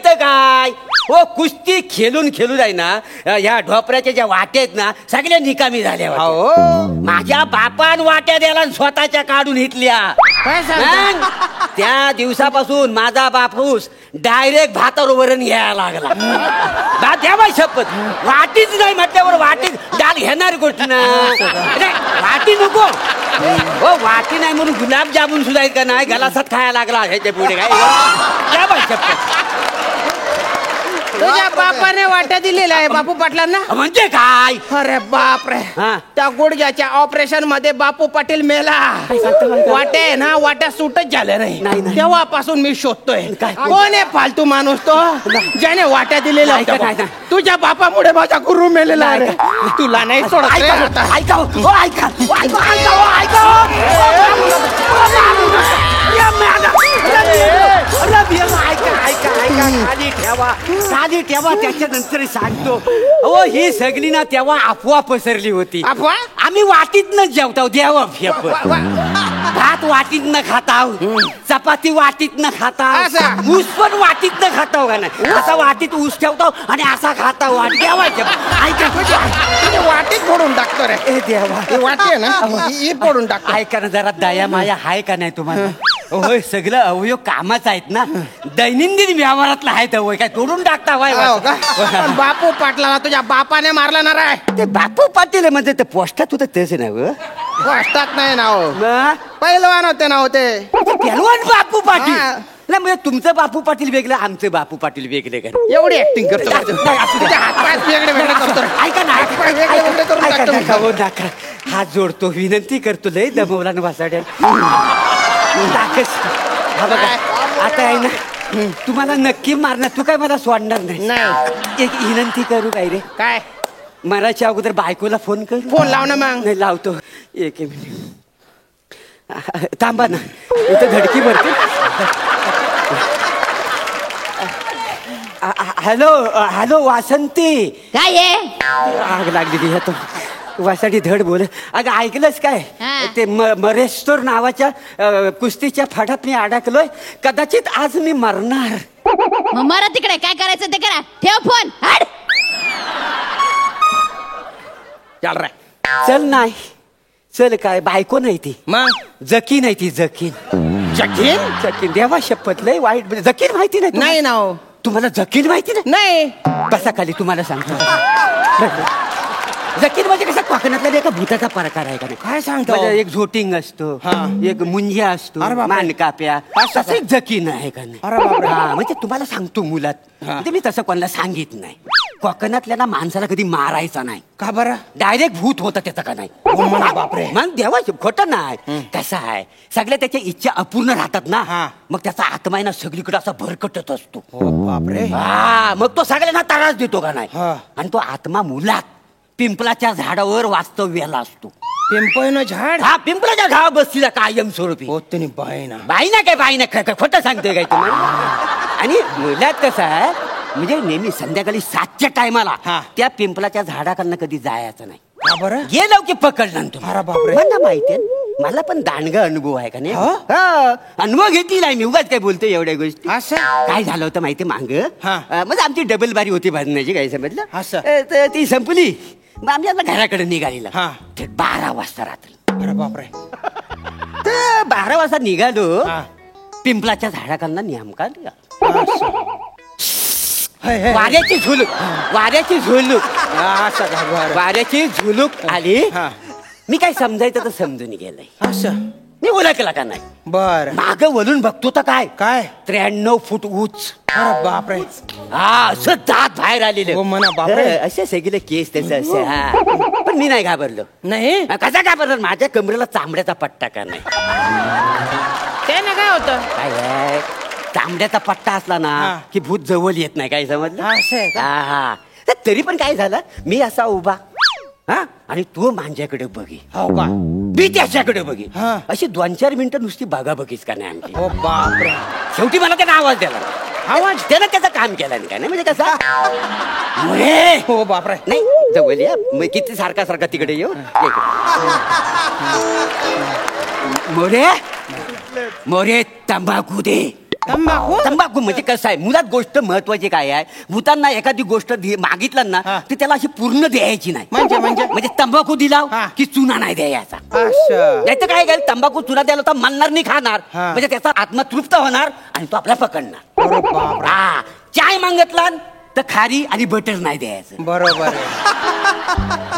तर काय हो, कुस्ती खेळून आहे ना, ह्या ढोपऱ्याच्या ज्या वाट्या आहेत ना सगळ्या निकामी झाल्या. माझ्या बापान वाट्या द्यायला स्वतःच्या काढून घेतल्या. त्या दिवसापासून माझा बापूस डायरेक्ट भातावर वरण घ्यायला लागला. द्यावा शपथ, वाटीच नाही म्हटल्यावर वाटीच डाल घेणार गोष्ट ना. वाटी नको हो, वाटी नाही म्हणून गुलाबजामुन सुद्धा का नाही गलासात खायला लागला ह्याच्या पुढे. काय द्यावा शपथ, तुझ्या बापाने वाट्या दिलेल्या आहे बापू पाटलांना. म्हणजे काय? अरे बाप रे, त्या गुडघ्याच्या ऑपरेशन मध्ये बापू पाटील मेला. वाट्या ना, वाट्या सुटच झाल्या नाही. तेव्हापासून मी शोधतोय कोण आहे फालतू माणूस तो ज्याने वाट्या दिलेल्या होत्या. तुझ्या बापामुळे माझा गुरु मेलेला आहे. तुला नाही सोडत. साधी ठेवा त्याच्यानंतर सांगतो. हो, ही सगळी ना तेव्हा अफवा पसरली होती. अफवा? आम्ही वाटीतनं जेवतो देवा. भात वाटीतनं खाताव, चपाती वाटीतनं खाताव, ऊस पण वाटीतनं खाताव का नाही? असा वाटीत ऊस ठेवतो आणि असा खाता वाट देवायच्या. ऐका, वाटीत फोडून टाकतो रे देवा. वाटी आहे ना, ही फोडून टाकतो. ऐका ना, जरा दया माया हाय का नाही तुम्हाला? होय, सगळं अवयव कामाच आहेत ना, दैनंदिन व्यवहारातला आहे. तर काय तोडून टाकता वाय? बापू पाटलाला तुझ्या बापाने मारला ना रे. ते बापू पाटील म्हणजे ते पोस्टात होतं तेच नाही? पोस्टात नाही नाव, पहिलवान होते ना होते. पहलवान बापू पाटील. नाही म्हणजे तुमचं बापू पाटील वेगळं, आमचं बापू पाटील वेगळे का? एवढी ऍक्टिंग करतो नाही, असू दे. तुझे हातपाय वेगळे वेगळे करतो रे. ऐका ना, हातपाय वेगळे वेगळे करून ऐका टाकतो मी. ना, हो, नका. हात जोडतो, विनंती करतो, लय दमवला ना वासाड्या. हा बघा, आता आहे ना, तुम्हाला नक्की मारणार, तू काय मला सोडणार नाही. नाही. एक विनंती करू काय रे? काय मराच्या अगोदर बायकोला फोन कर. फोन लाव ना मग. नाही, लावतो. एक मिनिट थांबा ना, इथं धडकी भरते. हॅलो हॅलो वासंती. काय आहे? आग लागली ती आता वासाठी धड बोल. अगं ऐकलंच काय हा. ते मरेस्तोर नावाच्या कुस्तीच्या फाटात मी अडकलोय. कदाचित आज मी मरणार. मग मरा तिकडे, काय करायचं ते करा. ठेव फोन. हट. चाल रे. चल नाही, चल काय बायको नाही ती, मग जकीन आहे ती, जकीन. जकीन जकीन देवा शपथ लय वाईट. म्हणजे जकीन माहिती नाही नाही ना हो. तुम्हाला? जकीन माहिती नाही? नाही. बसा खाली, तुम्हाला सांगतो. जकीन म्हणजे कसं कोकणातल्या एका भूताचा प्रकार आहे का नाही? काय सांगतो? म्हणजे एक झोटिंग असतो, हा. एक मुंज्या असतो, अरे बापरे. मानकाप्या, तसं एक जकीन आहे का नाही? अरे बापरे. हा, म्हणजे तुम्हाला सांगतो मुलात, म्हणजे मी तसं कोणाला सांगित नाही. कोकणातल्या ना माणसाला कधी मारायचा नाही. का बरं? डायरेक्ट भूत होता त्याचा का नाही? म्हणा बापरे. मग देवा खोटं नाही. कसं आहे, सगळ्या त्याच्या इच्छा अपूर्ण राहतात ना, हा. मग त्याचा आत्मा आहे ना सगळीकडे असा भरकटत असतो. बापरे. हा, मग तो सगळ्यांना त्रास देतो का नाही? हा. आणि तो आत्मा मुलात पिंपलाच्या झाडावर वास्तव्याला असतो. पिंपळीनं झाड. हा, पिंपलाच्या झाडावर बसलेला कायम स्वरूपी. हो तुम्ही बाई ना. बाई ना काय, बाई ना खोटं सांगतोय काय तुम्ही? आणि मुलात कसं आहे, म्हणजे नेहमी संध्याकाळी 7च्या टायमाला हा. त्या पिंपलाच्या झाडाकडनं कधी जायचं नाही. का बरं? गेलो की पकडलं ना तुम्ही. अरे बापरे. मला माहितीये, मला पण दांडगा अनुभव आहे का नाही? हो? हा, अनुभव घेतलेला आहे मी. उगाच काय बोलतोय एवढ्या गोष्टी. असं? काय झालं होतं माहिती मांग, हा. म्हणजे आमची डबल बारी होती भरण्याची, काय समजलं? असं? तर ती संपली, मग आम्ही आता घराकडे निघालेला. हा. ते 12 वाजता रात्री. अरे बापरे. तर 12 वाजता निघालो, हा. पिंपलाच्या झाडाखालनं नेमका निघालो. हे, हे. वाऱ्याची झुलूक, वाऱ्याची झुलूक, असं का बरं. वाऱ्याची झुलूक आली. हा. मी काय समजायचं तर समजून गेलंय. असं. मी ओळखला का नाही? बर. माग वळून बघतो तर काय काय? 93 फूट उंच. अरे बापरे. हा, असं दात बाहेर आलेले. हो म्हणा, बापरे. असे सगळे केस त्याचे असे. हा, पण मी नाही घाबरलो. नाही. कसा घाबरलो? माझ्या कमरेला चांबड्याचा पट्टा का नाही? त्याने काय होतं? काय आहे, चांबड्याचा पट्टा असला ना हा. की भूत जवळ येत नाही. काय समजलं? असं आहे का? हा. तर तरी पण काय झालं, मी असा उभा, हा, आणि तू माझ्याकडे बघी, हो का? मी त्याच्याकडे बघी. हा. अशी 2-4 मिनिटं नुसती बघा बघीच का नाही आमची. हो बापरे. शेवटी मला त्यानं आवाज दिला. आवाज? त्यानं त्याचं काम केलं नाही का नाही, म्हणजे कसा मोरे. हो बापरे. नाही जवळ या, मग किती सारखा सारखा तिकडे येऊ. मोरे, मोरे तंबाखू दे. तंबाखू? तंबाखू म्हणजे कसं आहे, मुळात गोष्ट महत्वाची काय आहे, भूतांना एखादी गोष्ट मागितलं ना हा. ती त्याला अशी पूर्ण द्यायची नाही. म्हणजे तंबाखू दिला हा. की चुना नाही द्यायचा. असं. नाही तर काय काय, तंबाखू चुना द्यायला तर म्हणणार नाही, खाणार. हा. म्हणजे त्याचा आत्मा तृप्त होणार आणि तो आपल्या पकडणार. अरे बापरे. हा, चाय मागितला तर खारी आणि बटर नाही द्यायचं. बरोबर आहे.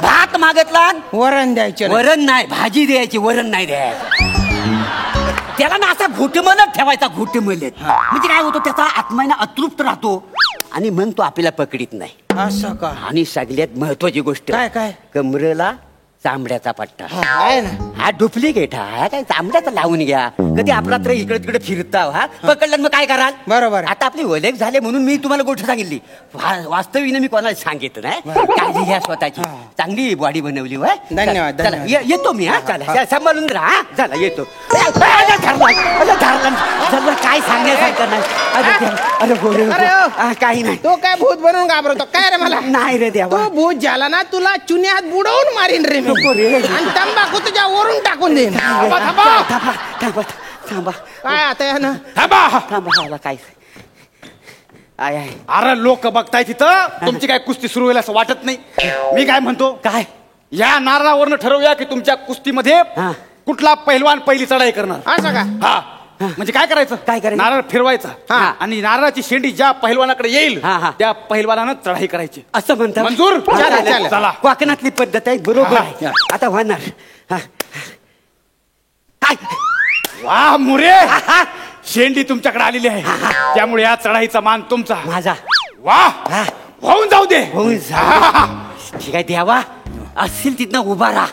भात मागितला वरण द्यायचं. वरण नाही, भाजी द्यायची, वरण नाही द्यायचं. त्याला ना असा घुटमलत ठेवायचा, घुटमलत. म्हणजे काय होतं, त्याचा आत्मा ना अतृप्त राहतो आणि मग तो आपल्याला पकडीत नाही. असं का? आणि सगळ्यात महत्वाची गोष्ट काय काय? कमरेला चांबड्याचा पट्टा. आहे ना. हा डुप्लिकेट, हा काय चांबड्याचा लावून घ्या. कधी आपला तर इकडे तिकडे फिरता, हा पकडलं मग काय कराल? बरोबर. आता आपली ओळख झाले म्हणून मी तुम्हाला गोष्ट सांगितली. वास्तविक मी कोणाला सांगितलं नाही. काळजी घ्या स्वतःची. चांगली बॉडी बनवली होय. धन्यवाद, चला, धन्यवाद. येतो मी. हा चला, सांभाळून राहा. हा चला, येतो. धरला काय सांगण्यासारखं नाही. अरे गोरे, अरे हो. काही नाही. तो काय भूत बनवून घाबरतो काय रे मला? नाही रे देवा. तो भूत झाला ना, तुला चुन्यात बुडवून मारीन रे मी. नको रे. आणि तंबाखू तुझ्या वरून टाकून देईन. थांबा, थांबा. थांबा थांबा थांबा काय आता या ना? थांबा. थांबा मला काय आय आय. अरे लोक बघताय तिथं, तुमची काय कुस्ती सुरू होईल असं वाटत नाही. मी काय म्हणतो, काय या नारळावरनं ठरवूया की तुमच्या कुस्तीमध्ये हा. कुठला पहिलवान पहिली चढाई करणार. असं का? हा, म्हणजे काय करायचं, काय करायचं? नारळ फिरवायचा. हा. आणि नारळाची शेंडी ज्या पहिलवानाकडे येईल हा, हा. त्या पहिलवानानं चढाई करायची. असं म्हणता? मंजूर? हा, चालेल, चालेल. चालेल. चला. कोकणातली पद्धत आहे, बरोबर हा, आहे. या. आता होणार. हा. वा मुरे, शेंडी तुमच्याकडे आलेली आहे त्यामुळे या चढाईचा मान तुमचा. माझा. वा होऊन जाऊ दे. होऊन जा. ठीक आहे द्यावा असतील तिथनं उभा राहा.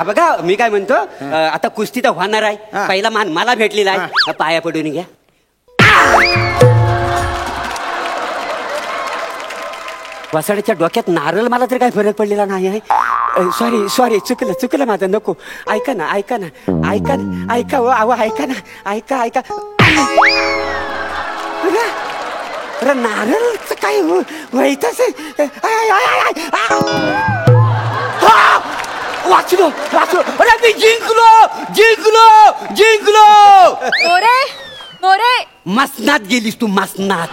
बघा मी काय म्हणतो आता कुस्ती तर होणार आहे. पहिला मान मला भेटलेला आहे. पाया पडून घ्या. वसाड्याच्या डोक्यात नारळ मला तर काय फरक पडलेला नाही आहे. सॉरी चुकलं माझं. नको ऐका ना ऐका अरे नारळच काय व्हायचंच वाचलो. अरे मी जिंकलो. मोरे मसनात गेलीस तू. मसनात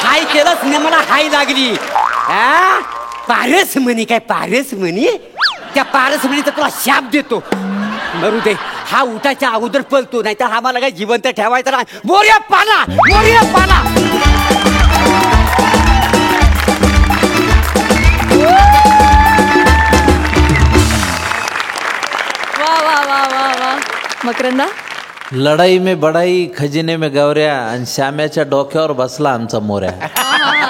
हाय केलंच नाही मला हाय लागली. पारस म्हणी काय पारस म्हणी. त्या पारस म्हणीचा तुला शाप देतो. मरू दे. हा उठाच्या अगोदर पळतो नाही तर हा मला काय जिवंत ठेवायचा नाही. मोर्या पाला. वा मकरंदा. लढाई में बडाई खजिने में गवऱ्या आणि श्याम्याच्या डोक्यावर बसला आमचा मोऱ्या.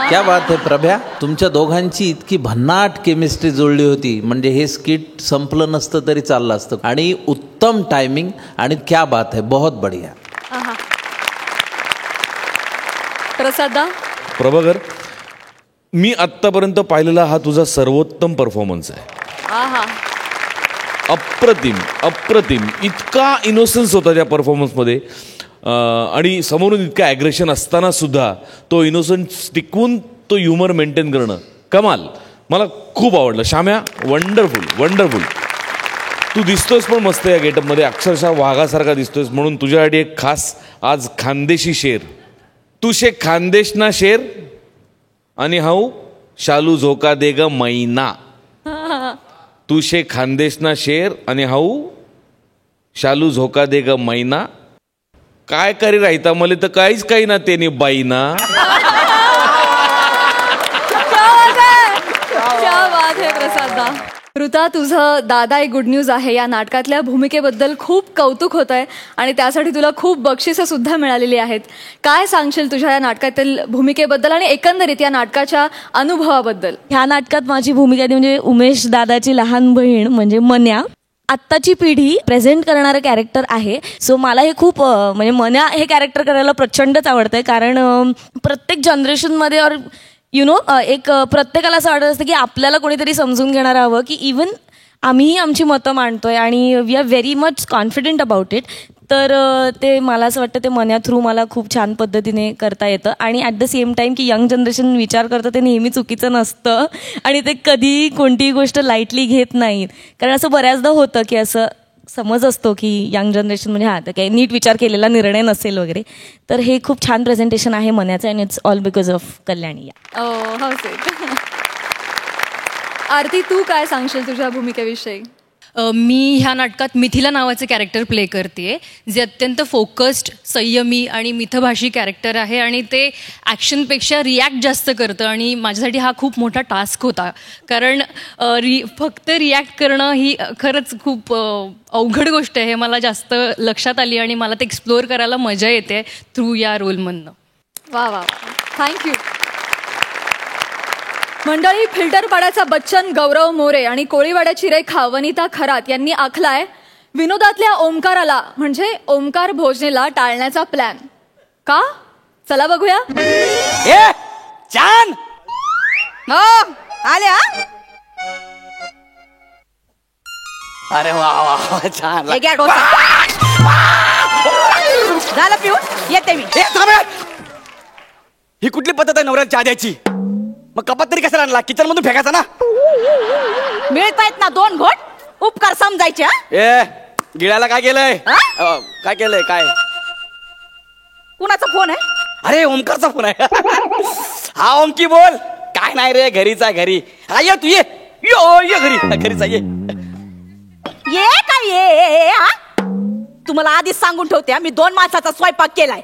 क्या बात आहे प्रभ्या. तुमच्या दोघांची इतकी भन्नाट केमिस्ट्री जुळली होती म्हणजे हे स्किट संपलं नसतं तरी चाललं असतं. आणि उत्तम टायमिंग आणि क्या बात है. बहुत बढ़िया. प्रसादा. प्रभाकर मी आत्तापर्यंत पाहिलेला हा तुझा सर्वोत्तम परफॉर्मन्स आहे. अप्रतिम. इतका इनोसन्स होता त्या परफॉर्मन्समध्ये आणि समोरून इतका ॲग्रेशन असताना सुद्धा तो इनोसन्स टिकवून तो ह्युमर मेंटेन करणं कमाल. मला खूप आवडलं. श्याम्या वंडरफुल. तू दिसतोयस पण मस्त या गेटअपमध्ये. अक्षरशः वाघासारखा दिसतोयस. म्हणून तुझ्यासाठी एक खास आज खानदेशी शेर. तू शे खानदेश ना शेर आणि हाऊ शालू झोका दे ग मैना. तू शे खानदेश ना शेर आणि हाऊ शालू झोका दे ग मैना. काय करी राहता मला तर काहीच काही ना त्याने बाईना. क्या बात है प्रसादा. ऋता तुझं दादा एक गुड न्यूज आहे. या नाटकातल्या भूमिकेबद्दल खूप कौतुक होत आहे आणि त्यासाठी तुला खूप बक्षिसं सुद्धा मिळालेली आहेत. काय सांगशील तुझ्या या नाटकातील भूमिकेबद्दल आणि एकंदरीत या नाटकाच्या अनुभवाबद्दल? ह्या नाटकात माझी भूमिका म्हणजे उमेश दादाची लहान बहीण म्हणजे मन्या. आत्ताची पिढी प्रेझेंट करणारं कॅरेक्टर आहे. सो मला हे खूप म्हणजे मन्या हे कॅरेक्टर करायला प्रचंडच आवडतंय. कारण प्रत्येक जनरेशनमध्ये और एक प्रत्येकाला असं वाटत असतं की आपल्याला कोणीतरी समजून घेणार हवं की इवन आम्हीही आमची मतं मांडतोय आणि we are very much confident about it. तर ते मला असं वाटतं ते मन्या थ्रू मला खूप छान पद्धतीने करता येतं. आणि ॲट द सेम टाईम की यंग जनरेशन विचार करतं ते नेहमी चुकीचं नसतं आणि ते कधी कोणतीही गोष्ट लाईटली घेत नाहीत. कारण असं बऱ्याचदा होतं की असं समज असतो की यंग जनरेशन म्हणजे हा तर काही नीट विचार केलेला निर्णय नसेल वगैरे. तर हे खूप छान प्रेझेंटेशन आहे मन्याचं and it's all because of Kalyani. Aarti तू काय सांगशील तुझ्या भूमिकेविषयी? मी ह्या नाटकात मिथिला नावाचे कॅरेक्टर प्ले करते जे अत्यंत फोकस्ड संयमी आणि मिथभाषी कॅरेक्टर आहे आणि ते ॲक्शनपेक्षा रिॲक्ट जास्त करतं आणि माझ्यासाठी हा खूप मोठा टास्क होता. कारण फक्त रिॲक्ट करणं ही खरंच खूप अवघड गोष्ट आहे. मला जास्त लक्षात आली आणि मला ते एक्सप्लोअर करायला मजा येते थ्रू या रोलमधनं. वा थँक्यू. मंडळी, फिल्टरपाड्याचा बच्चन गौरव मोरे आणि कोळीवाड्याची रेखा वनिता खरात यांनी आखलाय विनोदातल्या ओमकाराला म्हणजे ओमकार भोजनेला टाळण्याचा प्लॅन. का? चला बघूया. छान आल्या. अरे वा छान. झालं पिऊन येते मी. ही कुठली पद्धत आहे नवऱ्याच्या आद्याची? मग कपात तरी कशाला आणला? किचन मधून फेकायचा ना. मिळतायत ना 2 घोट. उपकार समजायचे. गिळायला काय केलंय? काय केलंय? काय कुणाचा फोन आहे? अरे ओमकारचा फोन आहे. हा ओमकी बोल. काय नाही रे घरीच आहे. घरी हा ये तू ये घरी घरीच आहे. ये काय ये. तुम्हाला आधीच सांगून ठेवते मी 2 माणसाचा स्वयंपाक केलाय.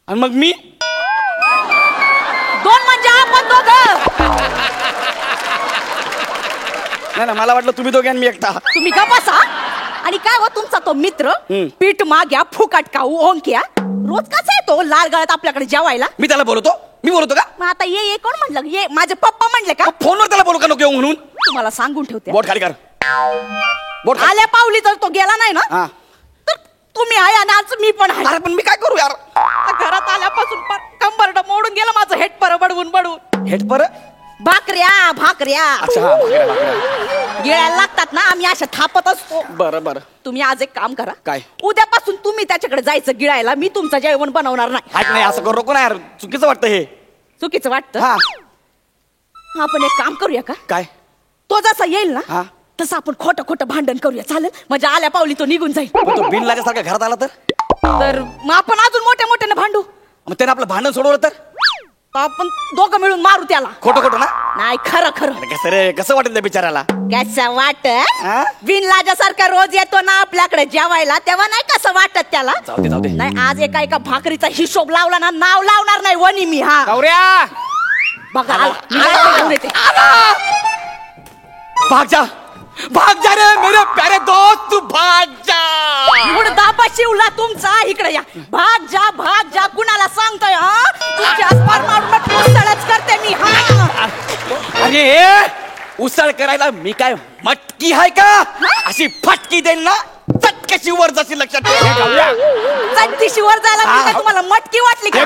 आणि मग मी 2 म्हणजे आपण दोघं. नाही मला वाटलं तुम्ही दोघे आणि मी एकटा. तुम्ही का बसा. आणि काय हो तुमचा तो मित्र पीठ माग्या फुकट खाऊ ओंक्या रोज कसा येतो लाल गळ्यात आपल्याकडे जेवायला? मी त्याला बोलवतो का? मग आता ये कोण म्हणलं? ये माझे पप्पा म्हणले का? फोनवर त्याला बोलू का नको येऊ म्हणून? तुम्हाला सांगून ठेवते. बोट खाली कर. आल्या पावली तर तो गेला नाही ना तर तुम्ही आहे आणि आज मी पण आहे. अरे पण मी काय करू यार? घरात आल्यापासून कंबरड मोडून गेलं माझं हेट पर बडवून. हेट पर? भाकऱ्या अच्छा गिळायला लागतात ना, आम्ही अशा थापत असतो. बरं तुम्ही आज एक काम करा. काय? उद्यापासून तुम्ही त्याच्याकडे जायचं गिळायला, मी तुमचं जेवण बनवणार नाही. नाही असं करू नको ना यार, चुकीचं वाटतं हे. चुकीचं वाटतं? आपण एक काम करूया का? काय? तो जसा येईल ना तसं आपण खोटं भांडण करूया, चालेल? म्हणजे आल्या पावली तो निघून जाईल. तो बिन लागल्यासारखा घरात आला तर मग आपण अजून मोठ्याने भांडू. मग त्याने आपलं भांडण सोडवलं तर आपण दोघं मिळून मारू त्याला. खोटं ना? नाही खरं कसं रे, कसं वाटेल त्या बिचाराला? कसं वाटत? बिनलाजासारखा रोज येतो ना आपल्याकडे जेवायला, तेव्हा नाही कसं वाटत त्याला? जाऊ दे नाही आज एका भाकरीचा हिशोब लावला ना, नाव लावणार नाही वनी मी. गौऱ्या बघा भाग जा रे मेरे प्यारे दोस्त, तू भाग जा. दाबा शिवला तुमचा. इकडे या. भाग जा कुणाला सांगतोय? तुमच्या आसपास मारून उसळच करते मी. अरे उसळ करायला मी काय मटकी आहे का? अशी फटकी देईल ना चटकशी वर जाशील, लक्षात ठेव. चटकीशी वर जायला मी काय तुम्हाला मटकी वाटली का?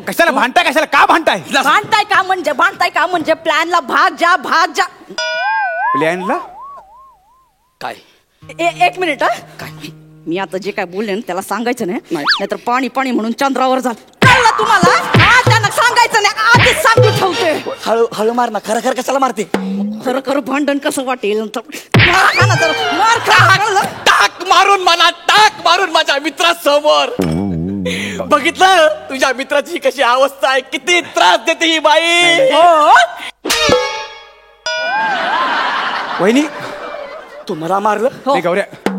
कशाला भांडताय? कशाला का भांडताय? भांडताय का म्हणजे प्लॅनला भाग जा. प्लॅनला काय? एक मिनिट. काय मी आता जे काय बोलले त्याला सांगायचं नाही, नाहीतर पाणी म्हणून चंद्रावर झालं. कळलं तुम्हाला? त्यांना सांगायचं नाही, आधीच सांगून ठेवते. हळू मार ना. खरं कशाला मारते? खरं भांडण कसं वाटेल? टाक मारून माझ्या मित्रासमोर. बघितलं तुझ्या मित्राची कशी अवस्था आहे, किती त्रास देते ही बाई. वहिनी तू मला मारलं?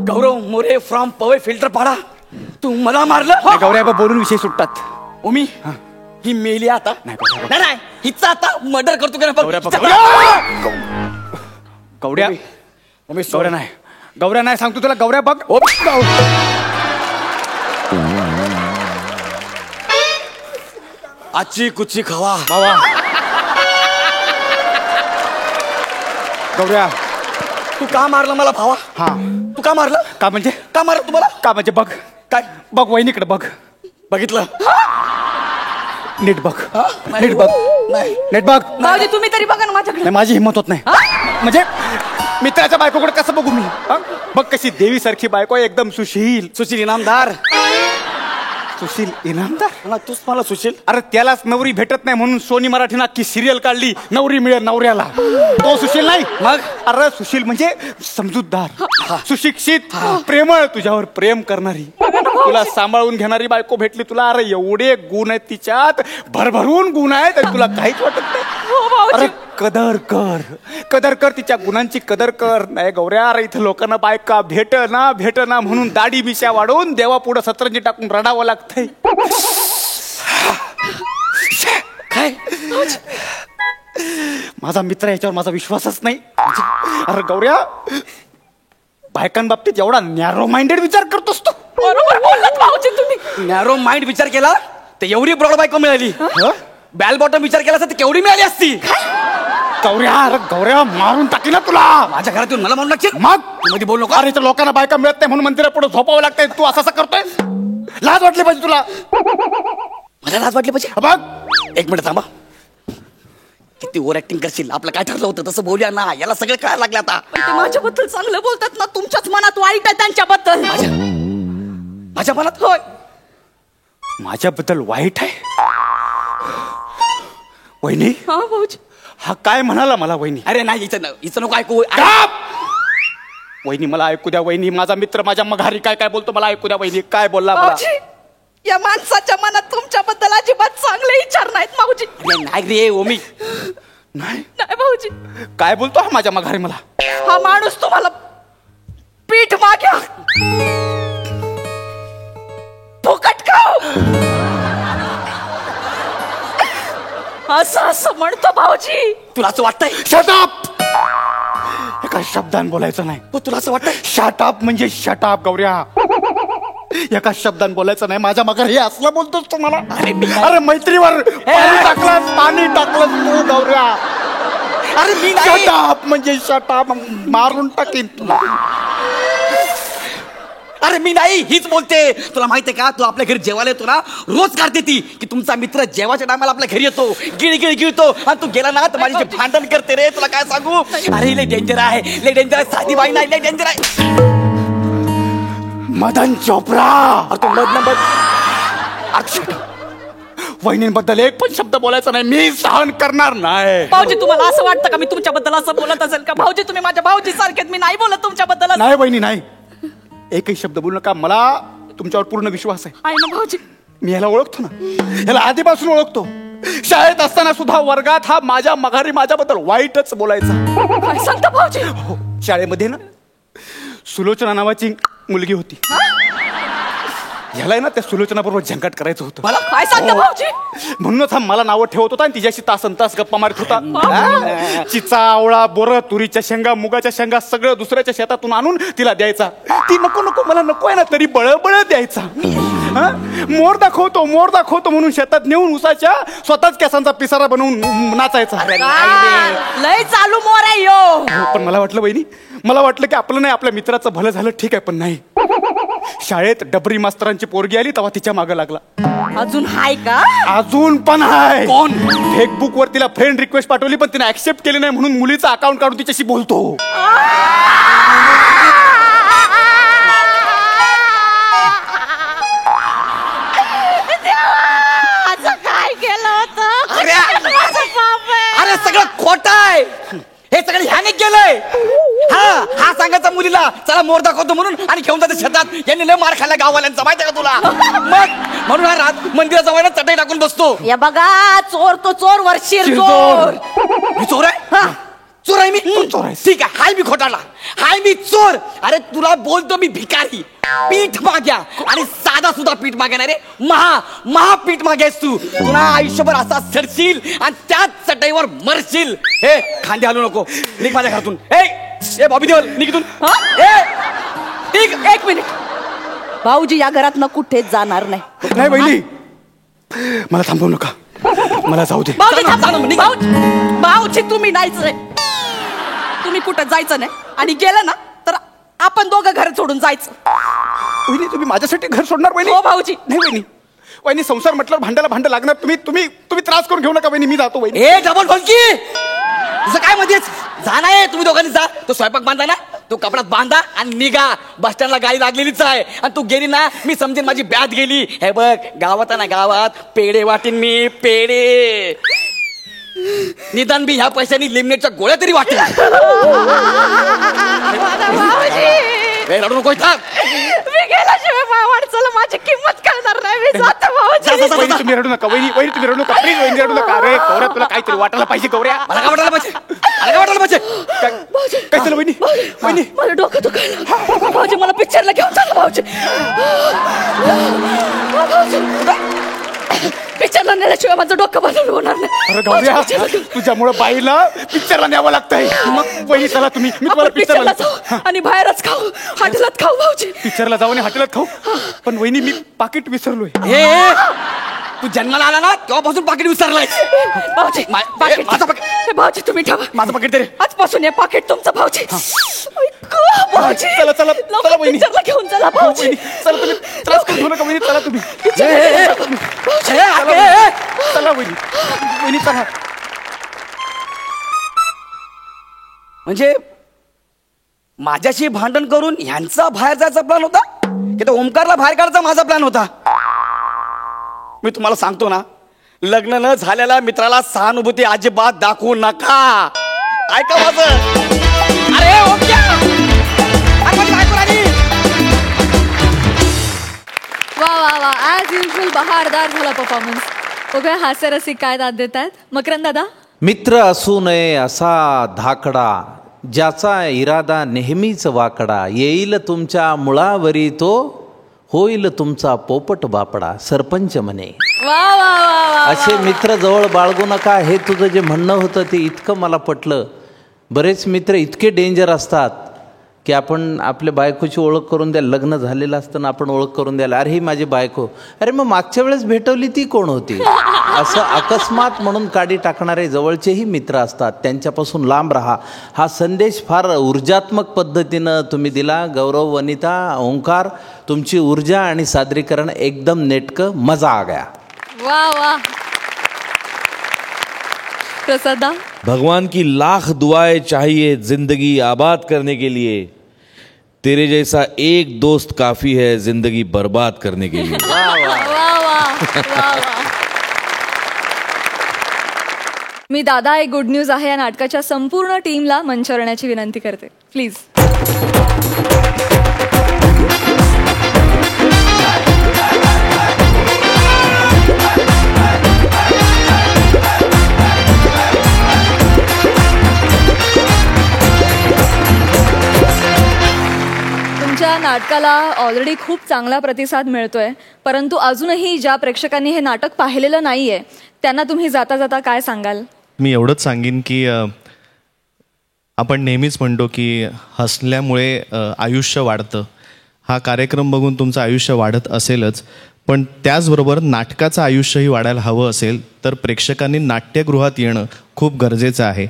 गौरव मोरे फ्रॉम पवई फिल्टर पाडा, तू मला मारलं? गौऱ्या बोलून विषय सुटतात. ओमी ही मेली आता? नाही हिचा आता मर्डर करतो का? गौऱ्या नाही सांगतो तुला. गौऱ्या बघ. आजची कुची खावा बाबा. गौऱ्या तू का मारलं मला भावा? तू का मारलं? का म्हणजे? का मारलं तुम्हाला? का म्हणजे बघ. काय? बघ वहिनीकडे बघ. बघितलं? नीट बघ. नीट बघ. भाऊजी तुम्ही तरी बघा ना माझ्याकडे. माझी हिंमत होत नाही. म्हणजे मित्राच्या बायकोकडे कसं बघू मी? बघ कशी देवी सारखी बायको, एकदम सुशील इनामदार. सुशील इनामदार? तूच मला सुशील. अरे त्यालाच नवरी भेटत नाही म्हणून सोनी मराठीनं अख्खी सिरियल काढली, नवरी मिळेल नवऱ्याला. तो सुशील नाही मग. अरे सुशील म्हणजे समजूतदार, सुशिक्षित, प्रेमळ, तुझ्यावर प्रेम करणारी, तुला सांभाळून घेणारी बायको भेटली तुला. अरे एवढे गुण आहेत तिच्यात, भरभरून गुण आहेत, तुला काहीच वाटत नाही. अरे कदर कर तिच्या गुणांची कदर कर. नाही गौऱ्या, अरे इथं लोकांना बायका भेट ना म्हणून दाढी बिशा वाढवून देवा पुढे सतरंजी टाकून रडावं लागतंय. काय माझा मित्र याच्यावर माझा विश्वासच नाही. अरे गौऱ्या, बायकांबाबतीत एवढा नॅरो माइंडेड विचार करतोस तू. बरोबर बोललात भाऊजी तुम्ही. नॅरो माइंड विचार केला तर एवढी ब्रॉड बायको मिळाली. बॅल बॉटम विचार केला असता तर केवढी मिळाली असती. गौऱ्या मारून टाकी ना तुला. माझ्या घरात येऊन मला मारून टाकशील? मग मध्ये बोल नको. अरे इथं लोकांना बायका मिळत नाही म्हणून मंदिरात पुढे झोपावं लागतंय. तू असं करतोय? लाज वाटली पाहिजे तुला. मला लाज वाटली पाहिजे? बघ एक मिनिट थांबा. किती ओव्हर ऍक्टिंग करशील? आपलं काय ठरलं होतं तसं बोलूया ना. याला सगळं काय लागलं आता. ते माझ्याबद्दल चांगलं बोलतात ना, तुमच्याच मनात वाईट आहे त्यांच्याबद्दल. माझ्या मनात? होय माझ्याबद्दल वाईट आहे? वहिनी भाऊजी हा काय म्हणाला मला? वहिनी अरे नाही हिचं नको ऐकू. वहिनी मला ऐकू द्या. वहिनी माझा मित्र माझ्या मघारी काय काय बोलतो मला ऐकू द्या. वहिनी काय बोलला मला? या माणसाच्या मनात तुमच्याबद्दल अजिबात चांगले विचार नाहीत भाऊजी. नाही रे ओमी. नाही भाऊजी काय बोलतो हा माझ्या मघारी मला? हा माणूस तुम्हाला पीठ माग्या फुकट खाऊ असं म्हणतो भाऊजी. तुला असं वाटतंय? Shut up. एका शब्दान बोलायचं नाही. तुला असं वाटतं शटअप म्हणजे शटअप गौऱ्या. एका शब्दान बोलायचं नाही. माझ्या मगर हे असलं बोलतोस तू मला. अरे मैत्रीवर पाणी टाकलं तू गौऱ्या. अरे मी शटअप म्हणजे शटअप मारून टाकीन तुला. अरे मी नाही, हीच बोलते. तुला माहितीये का, तू आपल्या घरी जेवायला येतो ना, रोज काढते ती की तुमचा मित्र जेवायच्या टायमाला आपल्या घरी येतो, गिळगिळ गिळतो आणि तू गेला ना तर माझी भांडण करते रे. तुला काय सांगू. अरे लय डेंजर आहे, लय डेंजर आहे. साधी बाई नाही, लय डेंजर आहे. मदन चोप्रा. तू वहिनींबद्दल एक पण शब्द बोलायचा नाही. मी सहन करणार नाही. भाऊजी तुम्हाला असं वाटतं का मी तुमच्याबद्दल असं बोलत असेल का? भाऊजी तुम्ही माझ्या भाऊजी सारखेत. मी नाही बोलत तुमच्याबद्दल. नाही वहिनी नाही, एकही शब्द बोलू नका. मला तुमच्यावर पूर्ण विश्वास आहे. ना भाऊजी, मी ह्याला ओळखतो ना, ह्याला आधीपासून ओळखतो. शाळेत असताना सुद्धा वर्गात हा माझ्या मघारी माझ्याबद्दल वाईटच बोलायचा. काय सांगता भाऊजी? हो, शाळेमध्ये ना सुलोचना नावाची मुलगी होती. ह्याला ना त्या सुलोचना बरोबर झंकाट करायचं होतं. मला काय सांगता भाऊजी? म्हणूनच हा मला नावं ठेवत होता आणि तिच्याशी तासन तास गप्पा मारत होता. चिचा, आवळा, बोरं, तुरीच्या शेंगा, मुगाच्या शेंगा सगळं दुसऱ्याच्या शेतातून आणून तिला द्यायचा. ती नको नको मला नको आहे ना तरी बळबळ द्यायचा. मोर दाखवतो मोर दाखवतो म्हणून शेतात नेऊन उसाच्या स्वतःच केसांचा पिसारा बनवून नाचायचा. लय चालू मोर आहे यो. पण मला वाटलं बहिणी, मला वाटलं की आपलं नाही आपल्या मित्राचं भलं झालं, ठीक आहे. पण नाही, शाळेत डबरी मास्तरांची पोरगी आली तेव्हा तिच्या मागं लागला. अजून हाय का? अजून पण आहे. कोण? फेसबुक वर तिला फ्रेंड रिक्वेस्ट पाठवली पण तिने ऍक्सेप्ट केली नाही म्हणून मुलीचं अकाउंट काढून तिच्याशी बोलतो. काय केलं होतं? अरे सगळं खोट आहे. हे सगळं ह्याने केलंय. हा सांगायचा मुलीला चला मोर दाखवतो म्हणून आणि घेऊन जाते शेतात. यांनी लय मार खाल्ला गाववाल्यांचा, माहितीये का तुला? मग म्हणून हा रात मंदिराजवळ ना चटई टाकून बसतो. या बघा, चोर तो चोर, वरशीर चोर. मी चोर आहे? चोर आहे मी? चोर आहे. ठीक आहे, हाय मी खोटाला, हाय मी चोर. अरे तुला बोलतो मी भिकारी, पीठ माग्या आणि साधा सुद्धा पीठ माग्या नाही रे, महा पीठ माग्यास तू. तुला आयुष्यभर असा सरशील आणि त्याच चटईवर मरशील. हे खांदे हलू नको, निघ माझ्या घरातून. ए बॉबी देवल निघ इथून. एक मिनिट भाऊजी, या घरात न कुठेच जाणार नाही. नाही बहिणी, मला थांबवू नका, मला जाऊ दे. भाऊजी तुम्ही नाहीच रे, तुम्ही कुठं जायचं नाही. आणि गेलं ना तर आपण दोघं घर सोडून जायचं. वहिनी तुम्ही माझ्यासाठी घर सोडणार वहिनी? हो भाऊजी. नाही वहिनी, वहिनी संसार म्हटलं भांड्याला भांडं लागणार. तुम्ही त्रास करून घेऊ नका वहिनी, मी जातो वहिनी. ए डबल ढोलकी, तुझं काय मध्येच जाणार आहे? तुम्ही दोघांनी जा. तो स्वयंपाक बांधा ना, तो कपड्यात बांधा आणि निघा. बस स्टँडला गाडी लागलेलीच आहे आणि तू गेली ना मी समजेन माझी बॅट गेली. हे बघ, गावात ना गावात पेढे वाटेन मी, पेढे. निदान बी ह्या पैशानी लिमनेटच्या गोळ्या तरी वाटेल. रडू नको इथं. मी गेल्याशिवाय वाटचाल माझी किंमत करणार नाही. मी जातो भाऊजी. तुम्ही रडू नका वहिनी, वहिनी तुम्ही रडू नका प्लीज, वहिनी रडू नका. अरे गौऱ्या, तुला काहीतरी वाटायला पाहिजे गौऱ्या. मला काय वाटायला पाहिजे? काय झालं वहिनी? वहिनी मला डोकं दुखायला. भाऊजी मला पिक्चरला घेऊन चाललं. भाऊजी पिक्चरला नेल्याशिवाय माझं डोकं बदल होणार नाही. अरे गौऱ्या, तुझ्यामुळे बाईला पिक्चरला न्यावं लागतंय. मग वहिनी चला तुम्ही, मी तुम्हाला पिक्चरला जाऊ आणि बाहेरच खाऊ, हॉटेलात खाऊ. भाऊजी पिक्चरला जाऊ आणि हॉटेलात खाऊ. पण वहिनी मी पाकिट विसरलोय. तू जन्माला आला ना तेव्हापासून पाकिट विसरलाय. भाऊजी पाकिट, माझं पाकिट. भाऊजी तुम्ही ठेवा माझं पाकिट तरी. आजपासून हे पाकिट तुमचं. भाऊजी भाऊजी चला चला चला वहिनी, पिक्चरला घेऊन चला. भाऊजी चला, तुम्ही त्रास करून घेऊ नका वहिनी. चला तुम्ही, चला वहिनी, वहिनी चला. म्हणजे माझ्याशी भांडण करून ह्यांचा बाहेर जायचा प्लॅन होता की तो ओमकारला बाहेर काढायचा माझा प्लॅन होता. मी तुम्हाला सांगतो ना, लग्न न झालेल्या मित्राला सहानुभूती अजिबात दाखवू नका. ऐका माझं. अरे ओमक्या, वा वा वा, ऍज युजल बहारदार झाला परफॉर्मन्स. बघूया हास्यरसिक काय दाद देत आहेत. मकरंद दादा. मित्र असू नये असा धाकडा, ज्याचा इरादा नेहमीच वाकडा. येईल तुमच्या मुळावरी तो, होईल तुमचा पोपट बापडा. सरपंच म्हणे. वा वा वा. असे मित्र जवळ बाळगू नका. हे तुझं जे म्हणणं होतं ते इतकं मला पटलं बरेच मित्र इतके डेंजर असतात की आपण आपल्या बायकोची ओळख करून द्याल, लग्न झालेलं असताना आपण ओळख करून द्याल, अरे ही माझी बायको, अरे मग मागच्या वेळेस भेटवली ती कोण होती, असं अकस्मात म्हणून काढी टाकणारे जवळचेही मित्र असतात, त्यांच्यापासून लांब राहा. हा संदेश फार ऊर्जात्मक पद्धतीनं तुम्ही दिला. गौरव, वनिता, ओंकार, तुमची ऊर्जा आणि सादरीकरण एकदम नेटकं, मजा आ गया. वा वा. प्रसादा. भगवान की लाख दुआएं चाहिए जिंदगी आबाद करने के लिए, तेरे जैसा एक दोस्त काफी है जिंदगी बर्बाद करने के लिए. मी दादा एक गुड न्यूज आहे या नाटकाच्या संपूर्ण टीमला मंचावर येण्याची विनंती करते, प्लीज. तुमच्या नाटकाला ऑलरेडी खूप चांगला प्रतिसाद मिळतोय, परंतु अजूनही ज्या प्रेक्षकांनी हे नाटक पाहिलेलं नाहीये त्यांना तुम्ही जाता जाता काय सांगाल? मी एवढंच सांगेन की आपण नेहमीच म्हणतो की हसल्यामुळे आयुष्य वाढतं. हा कार्यक्रम बघून तुमचं आयुष्य वाढत असेलच, पण त्याचबरोबर नाटकाचं आयुष्यही वाढायला हवं असेल तर प्रेक्षकांनी नाट्यगृहात येणं खूप गरजेचं आहे.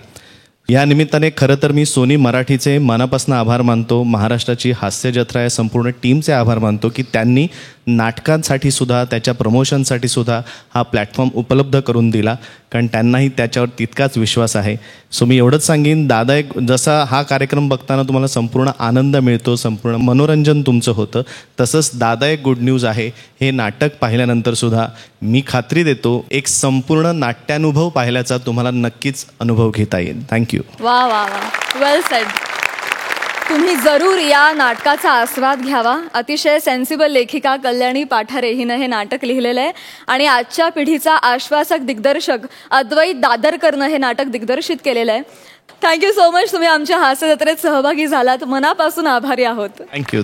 या निमित्ताने खरं तर मी सोनी मराठीचे मनापासून आभार मानतो, महाराष्ट्राची हास्य जत्रा या संपूर्ण टीमचे आभार मानतो की त्यांनी नाटकांसाठी सुद्धा, त्याच्या प्रमोशनसाठी सुद्धा हा प्लॅटफॉर्म उपलब्ध करून दिला, कारण त्यांनाही त्याच्यावर तितकाच विश्वास आहे. सो मी एवढंच सांगेन, दादा एक जसा हा कार्यक्रम बघताना तुम्हाला संपूर्ण आनंद मिळतो, संपूर्ण मनोरंजन तुमचं होतं, तसंच दादा एक गुड न्यूज आहे हे नाटक पाहिल्यानंतर सुद्धा मी खात्री देतो एक संपूर्ण नाट्यानुभव पाहिल्याचा तुम्हाला नक्कीच अनुभव घेता येईल. थँक्यू. वा वा वा, वेल सेड. तुम्ही जरूर या नाटकाचा आस्वाद घ्यावा. अतिशय सेन्सिबल लेखिका कल्याणी पाठारे हिनं हे नाटक लिहिलेलं आहे आणि आजच्या पिढीचा आश्वासक दिग्दर्शक अद्वैत दादरकरनं हे नाटक दिग्दर्शित केलेलं आहे. Thank you so much. तुम्ही आमच्या हास्य जत्रेत सहभागी झालात, मनापासून आभारी आहोत. थँक्यू.